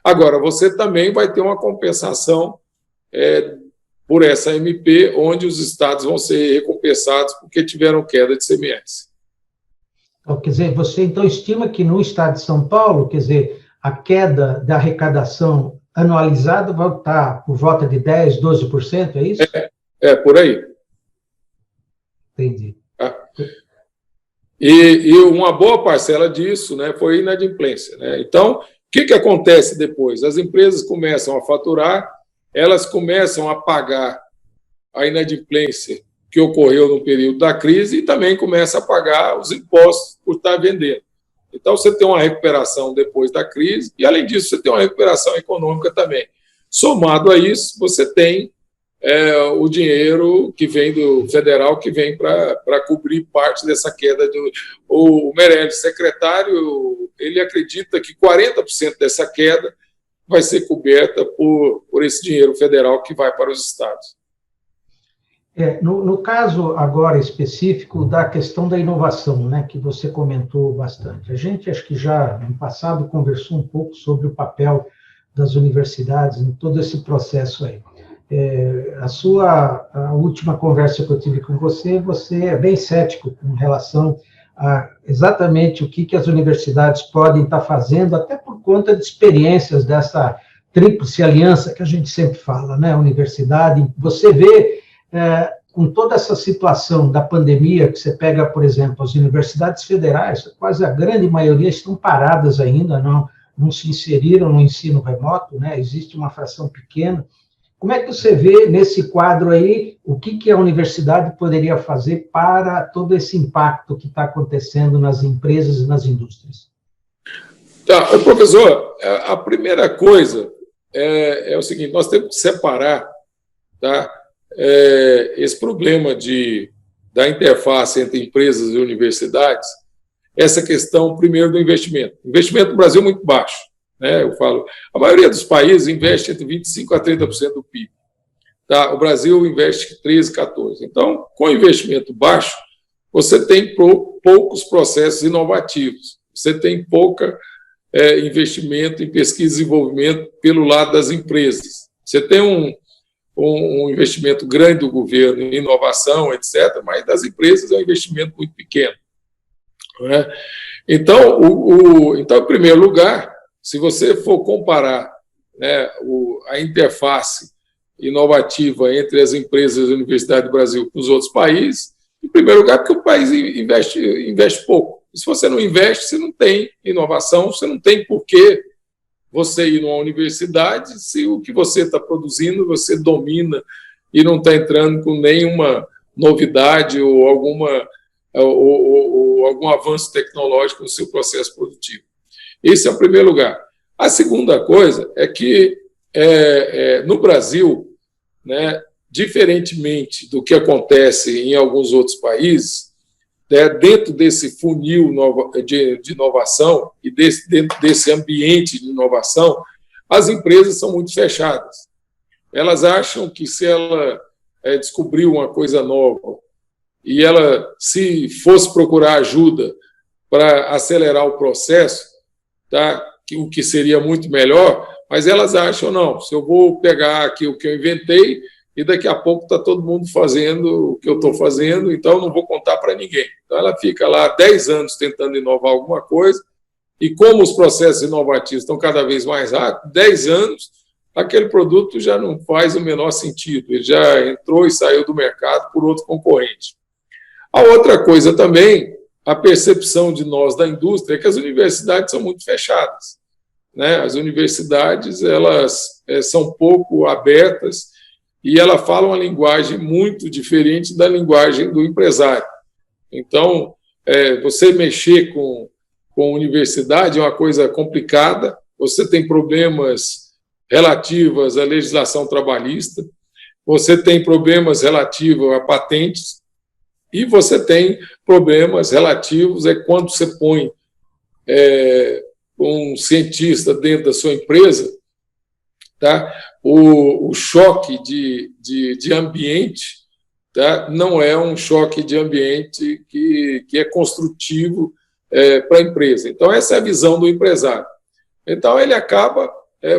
Agora, você também vai ter uma compensação por essa MP, onde os estados vão ser recompensados porque tiveram queda de ICMS. Quer dizer, você então estima que no estado de São Paulo, quer dizer, a queda da arrecadação anualizada vai estar por volta de 10%, 12%, é isso? Por aí. Entendi. E uma boa parcela disso, né, foi inadimplência. Né? Então, o que acontece depois? As empresas começam a faturar, elas começam a pagar a inadimplência que ocorreu no período da crise e também começa a pagar os impostos por estar vendendo. Então, você tem uma recuperação depois da crise e, além disso, você tem uma recuperação econômica também. Somado a isso, você tem o dinheiro que vem do federal, que vem para cobrir parte dessa queda. O Meirelles, secretário, ele acredita que 40% dessa queda vai ser coberta por esse dinheiro federal que vai para os estados. No caso agora específico da questão da inovação, né, que você comentou bastante, a gente acho que já no passado conversou um pouco sobre o papel das universidades em todo esse processo aí. A última conversa que eu tive com você é bem cético com relação a exatamente o que as universidades podem estar fazendo, até por conta de experiências dessa tríplice aliança que a gente sempre fala, né, universidade. Você vê com toda essa situação da pandemia, que você pega, por exemplo, as universidades federais, quase a grande maioria estão paradas ainda, não se inseriram no ensino remoto, né? Existe uma fração pequena. Como é que você vê nesse quadro aí, o que a universidade poderia fazer para todo esse impacto que está acontecendo nas empresas e nas indústrias? Tá, professor, a primeira coisa é o seguinte, nós temos que separar, tá, esse problema da interface entre empresas e universidades, essa questão, primeiro, do investimento. O investimento no Brasil é muito baixo. Né? Eu falo, a maioria dos países investe entre 25% a 30% do PIB. Tá? O Brasil investe 13%, 14%. Então, com investimento baixo, você tem poucos processos inovativos, você tem pouca investimento em pesquisa e desenvolvimento pelo lado das empresas. Você tem um investimento grande do governo em inovação, etc., mas das empresas é um investimento muito pequeno. Né? Então, em primeiro lugar, se você for comparar, né, a interface inovativa entre as empresas e a Universidade do Brasil com os outros países, em primeiro lugar, porque o país investe pouco. E se você não investe, você não tem inovação, você não tem por que você ir numa universidade se o que você está produzindo você domina e não está entrando com nenhuma novidade ou algum avanço tecnológico no seu processo produtivo. Esse é o primeiro lugar. A segunda coisa é que, no Brasil, né, diferentemente do que acontece em alguns outros países, né, dentro desse funil de inovação e dentro desse ambiente de inovação, as empresas são muito fechadas. Elas acham que se ela descobrir uma coisa nova e ela, se fosse procurar ajuda para acelerar o processo, tá, o que seria muito melhor, mas elas acham, não, se eu vou pegar aqui o que eu inventei e daqui a pouco está todo mundo fazendo o que eu estou fazendo, então eu não vou contar para ninguém. Então ela fica lá 10 anos tentando inovar alguma coisa e como os processos inovativos estão cada vez mais rápidos, 10 anos, aquele produto já não faz o menor sentido, ele já entrou e saiu do mercado por outro concorrente. A outra coisa também, a percepção de nós da indústria é que as universidades são muito fechadas, né? As universidades, elas são pouco abertas e ela fala uma linguagem muito diferente da linguagem do empresário. Então, você mexer com universidade é uma coisa complicada, você tem problemas relativos à legislação trabalhista, você tem problemas relativos a patentes e você tem problemas relativos quando você põe um cientista dentro da sua empresa, tá? O choque de ambiente, tá? Não é um choque de ambiente que é construtivo para a empresa. Então, essa é a visão do empresário. Então, ele acaba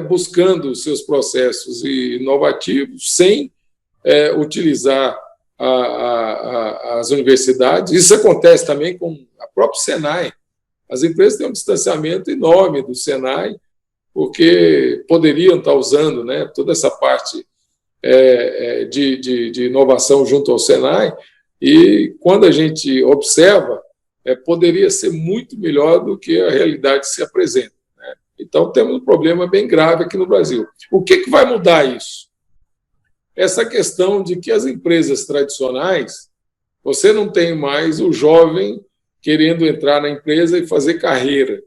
buscando os seus processos inovativos sem utilizar as universidades. Isso acontece também com a própria Senai. As empresas têm um distanciamento enorme do Senai, porque poderiam estar usando, né, toda essa parte de inovação junto ao Senai, e quando a gente observa, poderia ser muito melhor do que a realidade se apresenta. Né? Então, temos um problema bem grave aqui no Brasil. O que vai mudar isso? Essa questão de que as empresas tradicionais, você não tem mais o jovem querendo entrar na empresa e fazer carreira.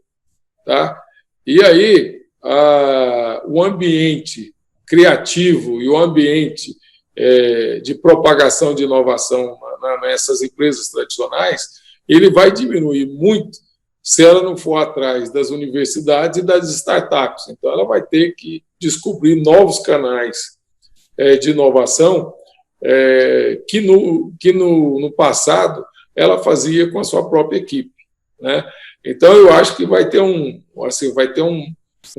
Tá? E aí, o ambiente criativo e o ambiente de propagação de inovação nessas empresas tradicionais, ele vai diminuir muito se ela não for atrás das universidades e das startups. Então, ela vai ter que descobrir novos canais de inovação que no passado ela fazia com a sua própria equipe. Né? Então, eu acho que vai ter um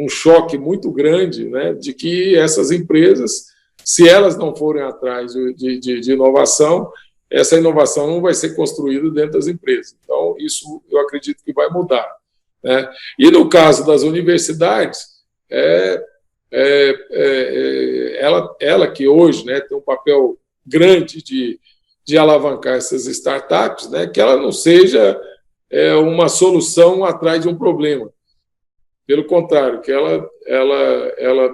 choque muito grande, né, de que essas empresas, se elas não forem atrás de inovação, essa inovação não vai ser construída dentro das empresas. Então, isso eu acredito que vai mudar. Né? E no caso das universidades, ela que hoje, né, tem um papel grande de alavancar essas startups, né, que ela não seja uma solução atrás de um problema. Pelo contrário, que ela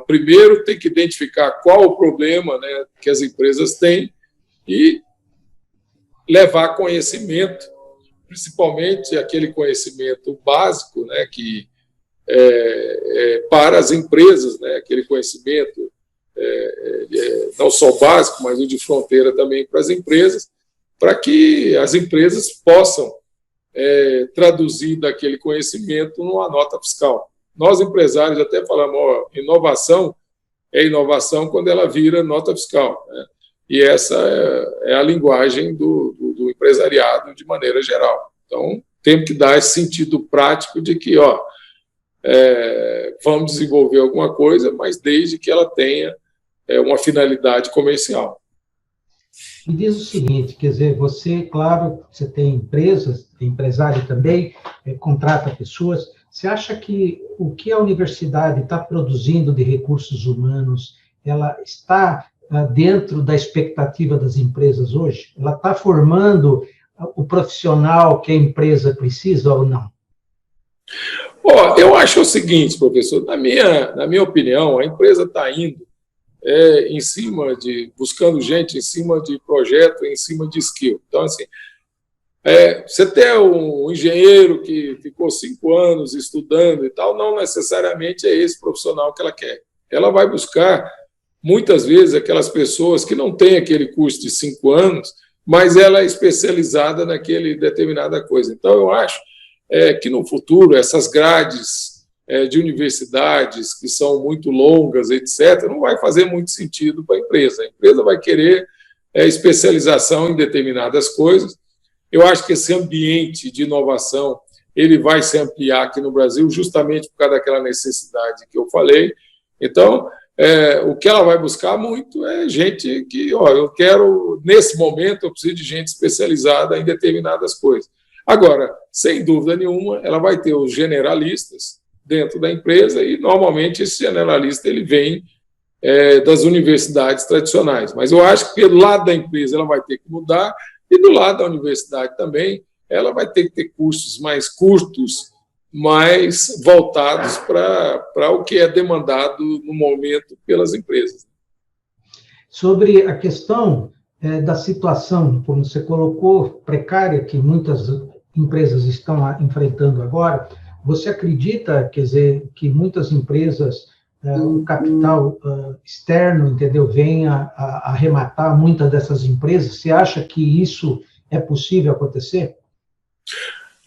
primeiro tem que identificar qual o problema, né, que as empresas têm e levar conhecimento, principalmente aquele conhecimento básico, né, que para as empresas, né, aquele conhecimento não só básico, mas o de fronteira também para as empresas, para que as empresas possam traduzir daquele conhecimento numa nota fiscal. Nós, empresários, até falamos, inovação é inovação quando ela vira nota fiscal. Né? E essa é a linguagem do empresariado de maneira geral. Então, temos que dar esse sentido prático de que, vamos desenvolver alguma coisa, mas desde que ela tenha uma finalidade comercial. Me diz o seguinte, quer dizer, você, claro, você tem empresas, tem empresário também, contrata pessoas. Você acha que o que a universidade está produzindo de recursos humanos, ela está dentro da expectativa das empresas hoje? Ela está formando o profissional que a empresa precisa ou não? Eu acho o seguinte, professor, na minha opinião, a empresa está indo em cima buscando gente em cima de projeto, em cima de skill. Então, assim, você tem um engenheiro que ficou 5 anos estudando e tal, não necessariamente é esse profissional que ela quer. Ela vai buscar, muitas vezes, aquelas pessoas que não têm aquele curso de 5 anos, mas ela é especializada naquele determinada coisa. Então, eu acho que no futuro essas grades de universidades que são muito longas, etc., não vai fazer muito sentido para a empresa. A empresa vai querer especialização em determinadas coisas. Eu acho que esse ambiente de inovação ele vai se ampliar aqui no Brasil justamente por causa daquela necessidade que eu falei. Então, o que ela vai buscar muito é gente que, eu quero, nesse momento, eu preciso de gente especializada em determinadas coisas. Agora, sem dúvida nenhuma, ela vai ter os generalistas dentro da empresa e, normalmente, esse generalista ele vem das universidades tradicionais. Mas eu acho que, do lado da empresa, ela vai ter que mudar e, do lado da universidade também, ela vai ter que ter cursos mais curtos, mais voltados para o que é demandado no momento pelas empresas. Sobre a questão da situação, como você colocou, precária, que muitas empresas estão enfrentando agora, você acredita, quer dizer, que muitas empresas, o capital externo, entendeu, venha a arrematar muitas dessas empresas? Você acha que isso é possível acontecer?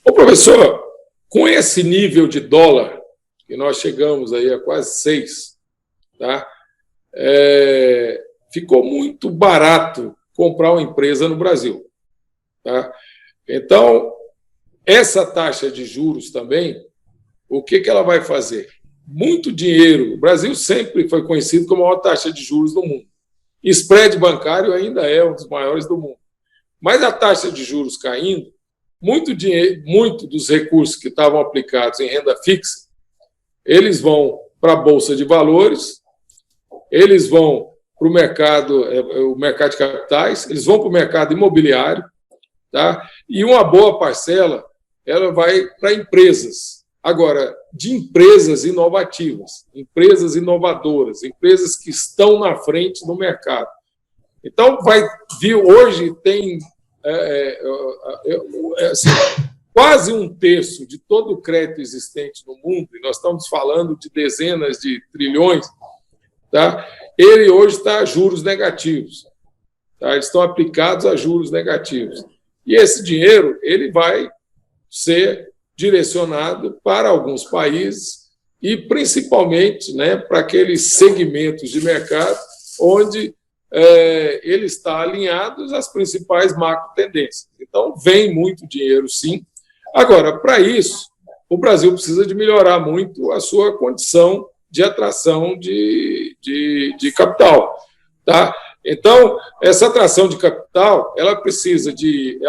Professor, com esse nível de dólar, que nós chegamos aí a quase 6, tá? Ficou muito barato comprar uma empresa no Brasil. Tá? Então, essa taxa de juros também, o que ela vai fazer? Muito dinheiro. O Brasil sempre foi conhecido como a maior taxa de juros do mundo. Spread bancário ainda é um dos maiores do mundo. Mas a taxa de juros caindo, muito dos recursos que estavam aplicados em renda fixa, eles vão para a Bolsa de Valores, eles vão para o mercado de capitais, eles vão para o mercado imobiliário, tá? E uma boa parcela ela vai para empresas. Agora, de empresas inovativas, empresas inovadoras, empresas que estão na frente do mercado. Então, hoje tem assim, quase 1/3 de todo o crédito existente no mundo, e nós estamos falando de dezenas de trilhões, tá? Ele hoje está a juros negativos. Tá? Eles estão aplicados a juros negativos. E esse dinheiro ele vai ser direcionado para alguns países e, principalmente, para aqueles segmentos de mercado onde ele está alinhado às principais macro tendências. Então, vem muito dinheiro, sim. Agora, para isso, o Brasil precisa de melhorar muito a sua condição de atração de capital. Tá? Então, essa atração de capital, ela precisa de...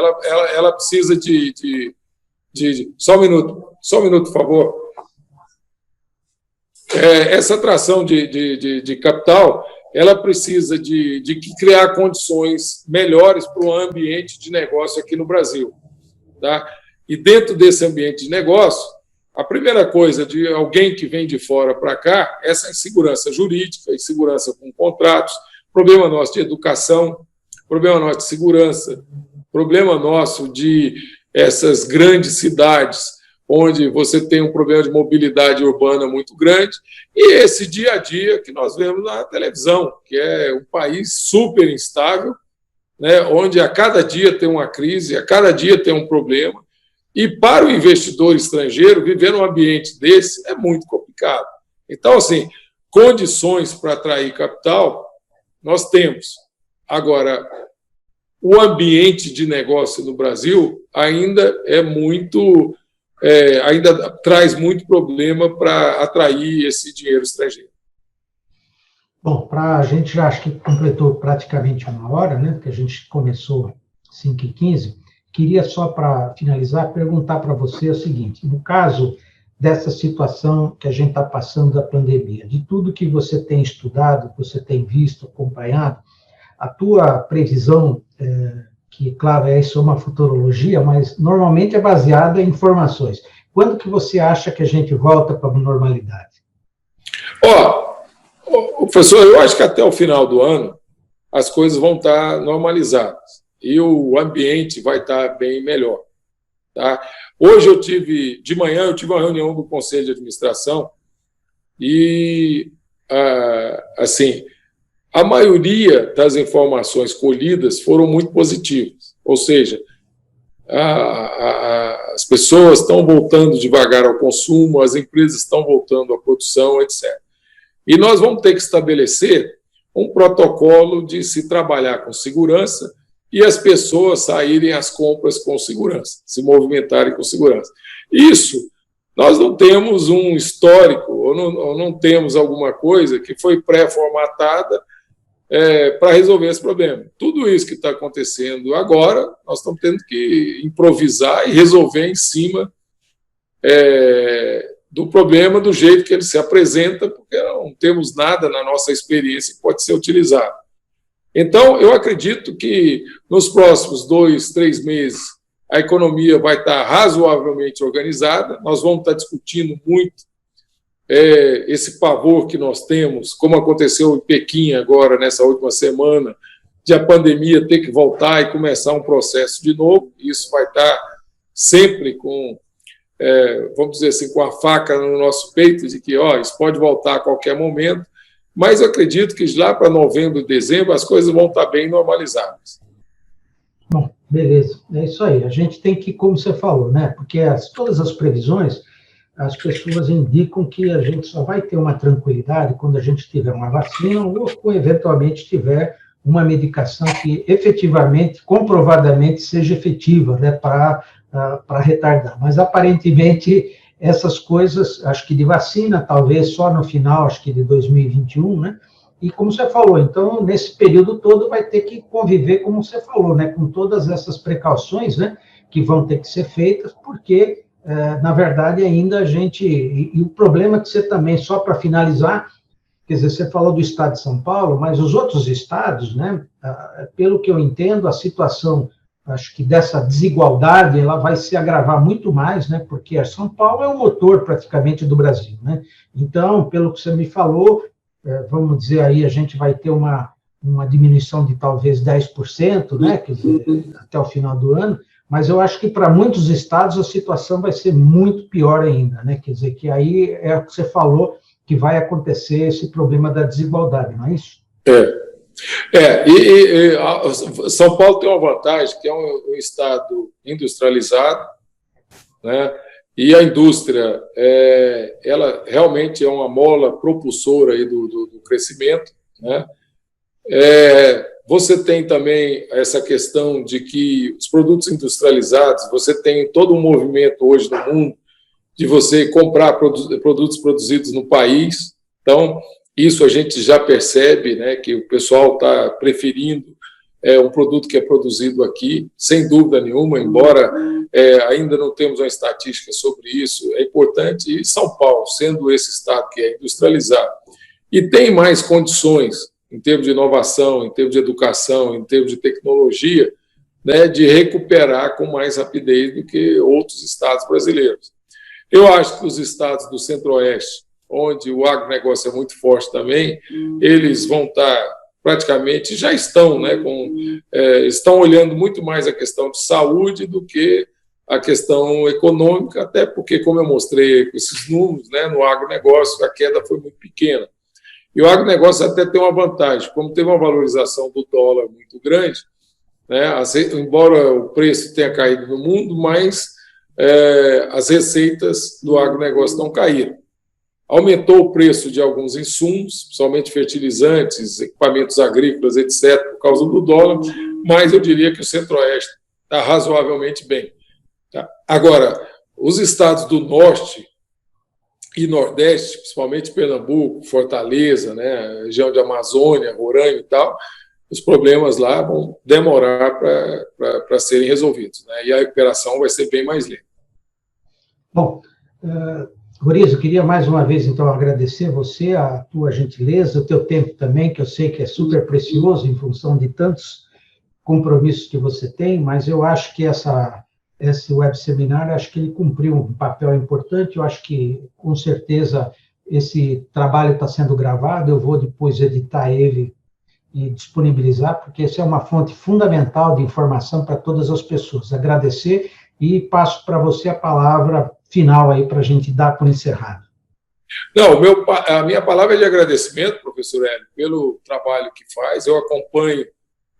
Só um minuto, por favor. Essa atração de capital, ela precisa de criar condições melhores para o ambiente de negócio aqui no Brasil. Tá? E dentro desse ambiente de negócio, a primeira coisa de alguém que vem de fora para cá é essa insegurança jurídica, insegurança com contratos, problema nosso de educação, problema nosso de segurança, problema nosso de essas grandes cidades onde você tem um problema de mobilidade urbana muito grande, e esse dia a dia que nós vemos na televisão, que é um país super instável, né, onde a cada dia tem uma crise, a cada dia tem um problema, e para o investidor estrangeiro, viver num ambiente desse é muito complicado. Então, assim, condições para atrair capital, nós temos. Agora, o ambiente de negócio no Brasil ainda é muito, ainda traz muito problema para atrair esse dinheiro estrangeiro. Bom, a gente já acho que completou praticamente 1 hora, né? Porque a gente começou 5h15. Queria só, para finalizar, perguntar para você o seguinte: no caso dessa situação que a gente está passando da pandemia, de tudo que você tem estudado, que você tem visto, acompanhado, a tua previsão, que, claro, isso é uma futurologia, mas normalmente é baseada em informações. Quando que você acha que a gente volta para a normalidade? Professor, eu acho que até o final do ano as coisas vão estar normalizadas e o ambiente vai estar bem melhor. Tá? Hoje de manhã eu tive uma reunião do Conselho de Administração e, assim, a maioria das informações colhidas foram muito positivas, ou seja, as pessoas estão voltando devagar ao consumo, as empresas estão voltando à produção, etc. E nós vamos ter que estabelecer um protocolo de se trabalhar com segurança e as pessoas saírem às compras com segurança, se movimentarem com segurança. Isso, nós não temos um histórico, ou não temos alguma coisa que foi pré-formatada para resolver esse problema. Tudo isso que está acontecendo agora, nós estamos tendo que improvisar e resolver em cima do problema do jeito que ele se apresenta, porque não temos nada na nossa experiência que pode ser utilizado. Então, eu acredito que nos próximos 2, 3 meses a economia vai estar razoavelmente organizada, nós vamos estar discutindo muito esse pavor que nós temos, como aconteceu em Pequim agora, nessa última semana, de a pandemia ter que voltar e começar um processo de novo. Isso vai estar sempre com, vamos dizer assim, com a faca no nosso peito, de que isso pode voltar a qualquer momento, mas eu acredito que lá para novembro, dezembro, as coisas vão estar bem normalizadas. Bom, beleza. É isso aí. A gente tem que, como você falou, né? Porque todas as previsões, as pessoas indicam que a gente só vai ter uma tranquilidade quando a gente tiver uma vacina ou eventualmente tiver uma medicação que efetivamente, comprovadamente, seja efetiva, né, para retardar. Mas, aparentemente, essas coisas, acho que de vacina, talvez só no final, acho que de 2021, né? E como você falou, então, nesse período todo vai ter que conviver, como você falou, né, com todas essas precauções, né, que vão ter que ser feitas, porque na verdade, ainda a gente... E o problema que você também, só para finalizar, quer dizer, você falou do estado de São Paulo, mas os outros estados, né, pelo que eu entendo, a situação, acho que dessa desigualdade, ela vai se agravar muito mais, né, porque São Paulo é o motor, praticamente, do Brasil, né? Então, pelo que você me falou, vamos dizer aí, a gente vai ter uma diminuição de talvez 10%, né, quer dizer, até o final do ano. Mas eu acho que para muitos estados a situação vai ser muito pior ainda, né? Quer dizer, que aí é o que você falou, que vai acontecer esse problema da desigualdade, não é isso? São Paulo tem uma vantagem, que é um estado industrializado, né? E a indústria, ela realmente é uma mola propulsora aí do crescimento, né? Você tem também essa questão de que os produtos industrializados, você tem todo um movimento hoje no mundo de você comprar produtos produzidos no país. Então, isso a gente já percebe, né, que o pessoal está preferindo um produto que é produzido aqui, sem dúvida nenhuma, embora ainda não temos uma estatística sobre isso. É importante, e São Paulo, sendo esse estado que é industrializado e tem mais condições em termos de inovação, em termos de educação, em termos de tecnologia, né, de recuperar com mais rapidez do que outros estados brasileiros. Eu acho que os estados do Centro-Oeste, onde o agronegócio é muito forte também, eles vão estar praticamente, já estão, né, estão olhando muito mais a questão de saúde do que a questão econômica, até porque, como eu mostrei com esses números, né, no agronegócio, a queda foi muito pequena. E o agronegócio até tem uma vantagem, como teve uma valorização do dólar muito grande, né, embora o preço tenha caído no mundo, mas as receitas do agronegócio não caíram. aumentou o preço de alguns insumos, principalmente fertilizantes, equipamentos agrícolas, etc., por causa do dólar, mas eu diria que o Centro-Oeste está razoavelmente bem. Tá? Agora, os estados do Norte e Nordeste, principalmente Pernambuco, Fortaleza, né, região de Amazônia, Roraima e tal, os problemas lá vão demorar para serem resolvidos, né, e a recuperação vai ser bem mais lenta. Bom, Roriz, eu queria mais uma vez, então, agradecer você, a tua gentileza, o teu tempo também, que eu sei que é super precioso em função de tantos compromissos que você tem, mas eu acho que esse web seminário, acho que ele cumpriu um papel importante, eu acho que, com certeza, esse trabalho está sendo gravado, eu vou depois editar ele e disponibilizar, porque essa é uma fonte fundamental de informação para todas as pessoas. Agradecer e passo para você a palavra final aí para a gente dar por encerrado. Não, a minha palavra é de agradecimento, professor Hélio, pelo trabalho que faz. Eu acompanho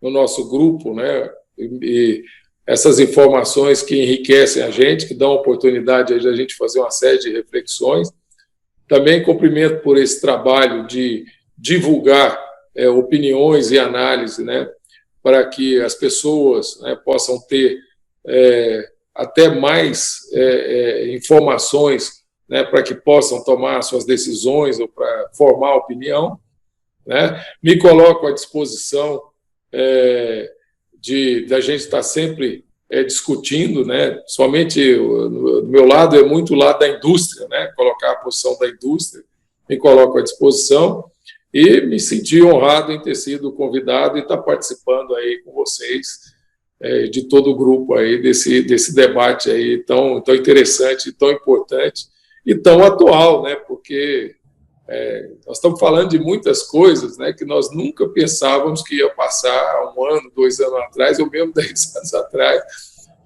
no nosso grupo, né, e essas informações que enriquecem a gente, que dão oportunidade de a gente fazer uma série de reflexões. Também cumprimento por esse trabalho de divulgar opiniões e análise, né, para que as pessoas, né, possam ter até mais informações, né, para que possam tomar suas decisões ou para formar opinião, né. Me coloco à disposição da gente estar sempre discutindo, né, somente do meu lado é muito o lado da indústria, né, colocar a posição da indústria, me coloco à disposição e me senti honrado em ter sido convidado e estar participando aí com vocês, de todo o grupo aí desse debate aí tão interessante, tão importante e tão atual, né, porque nós estamos falando de muitas coisas, né, que nós nunca pensávamos que ia passar 1 ano, 2 anos atrás, ou mesmo 10 anos atrás,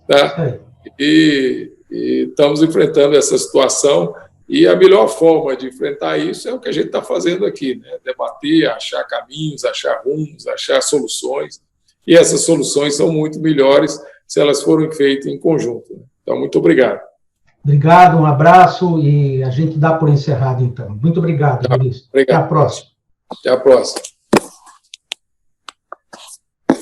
tá? E estamos enfrentando essa situação, e a melhor forma de enfrentar isso é o que a gente está fazendo aqui, né? Debater, achar caminhos, achar rumos, achar soluções, e essas soluções são muito melhores se elas forem feitas em conjunto. Então, muito obrigado. Obrigado, um abraço e a gente dá por encerrado, então. Muito obrigado, Luiz. Obrigado. Até a próxima. Até a próxima.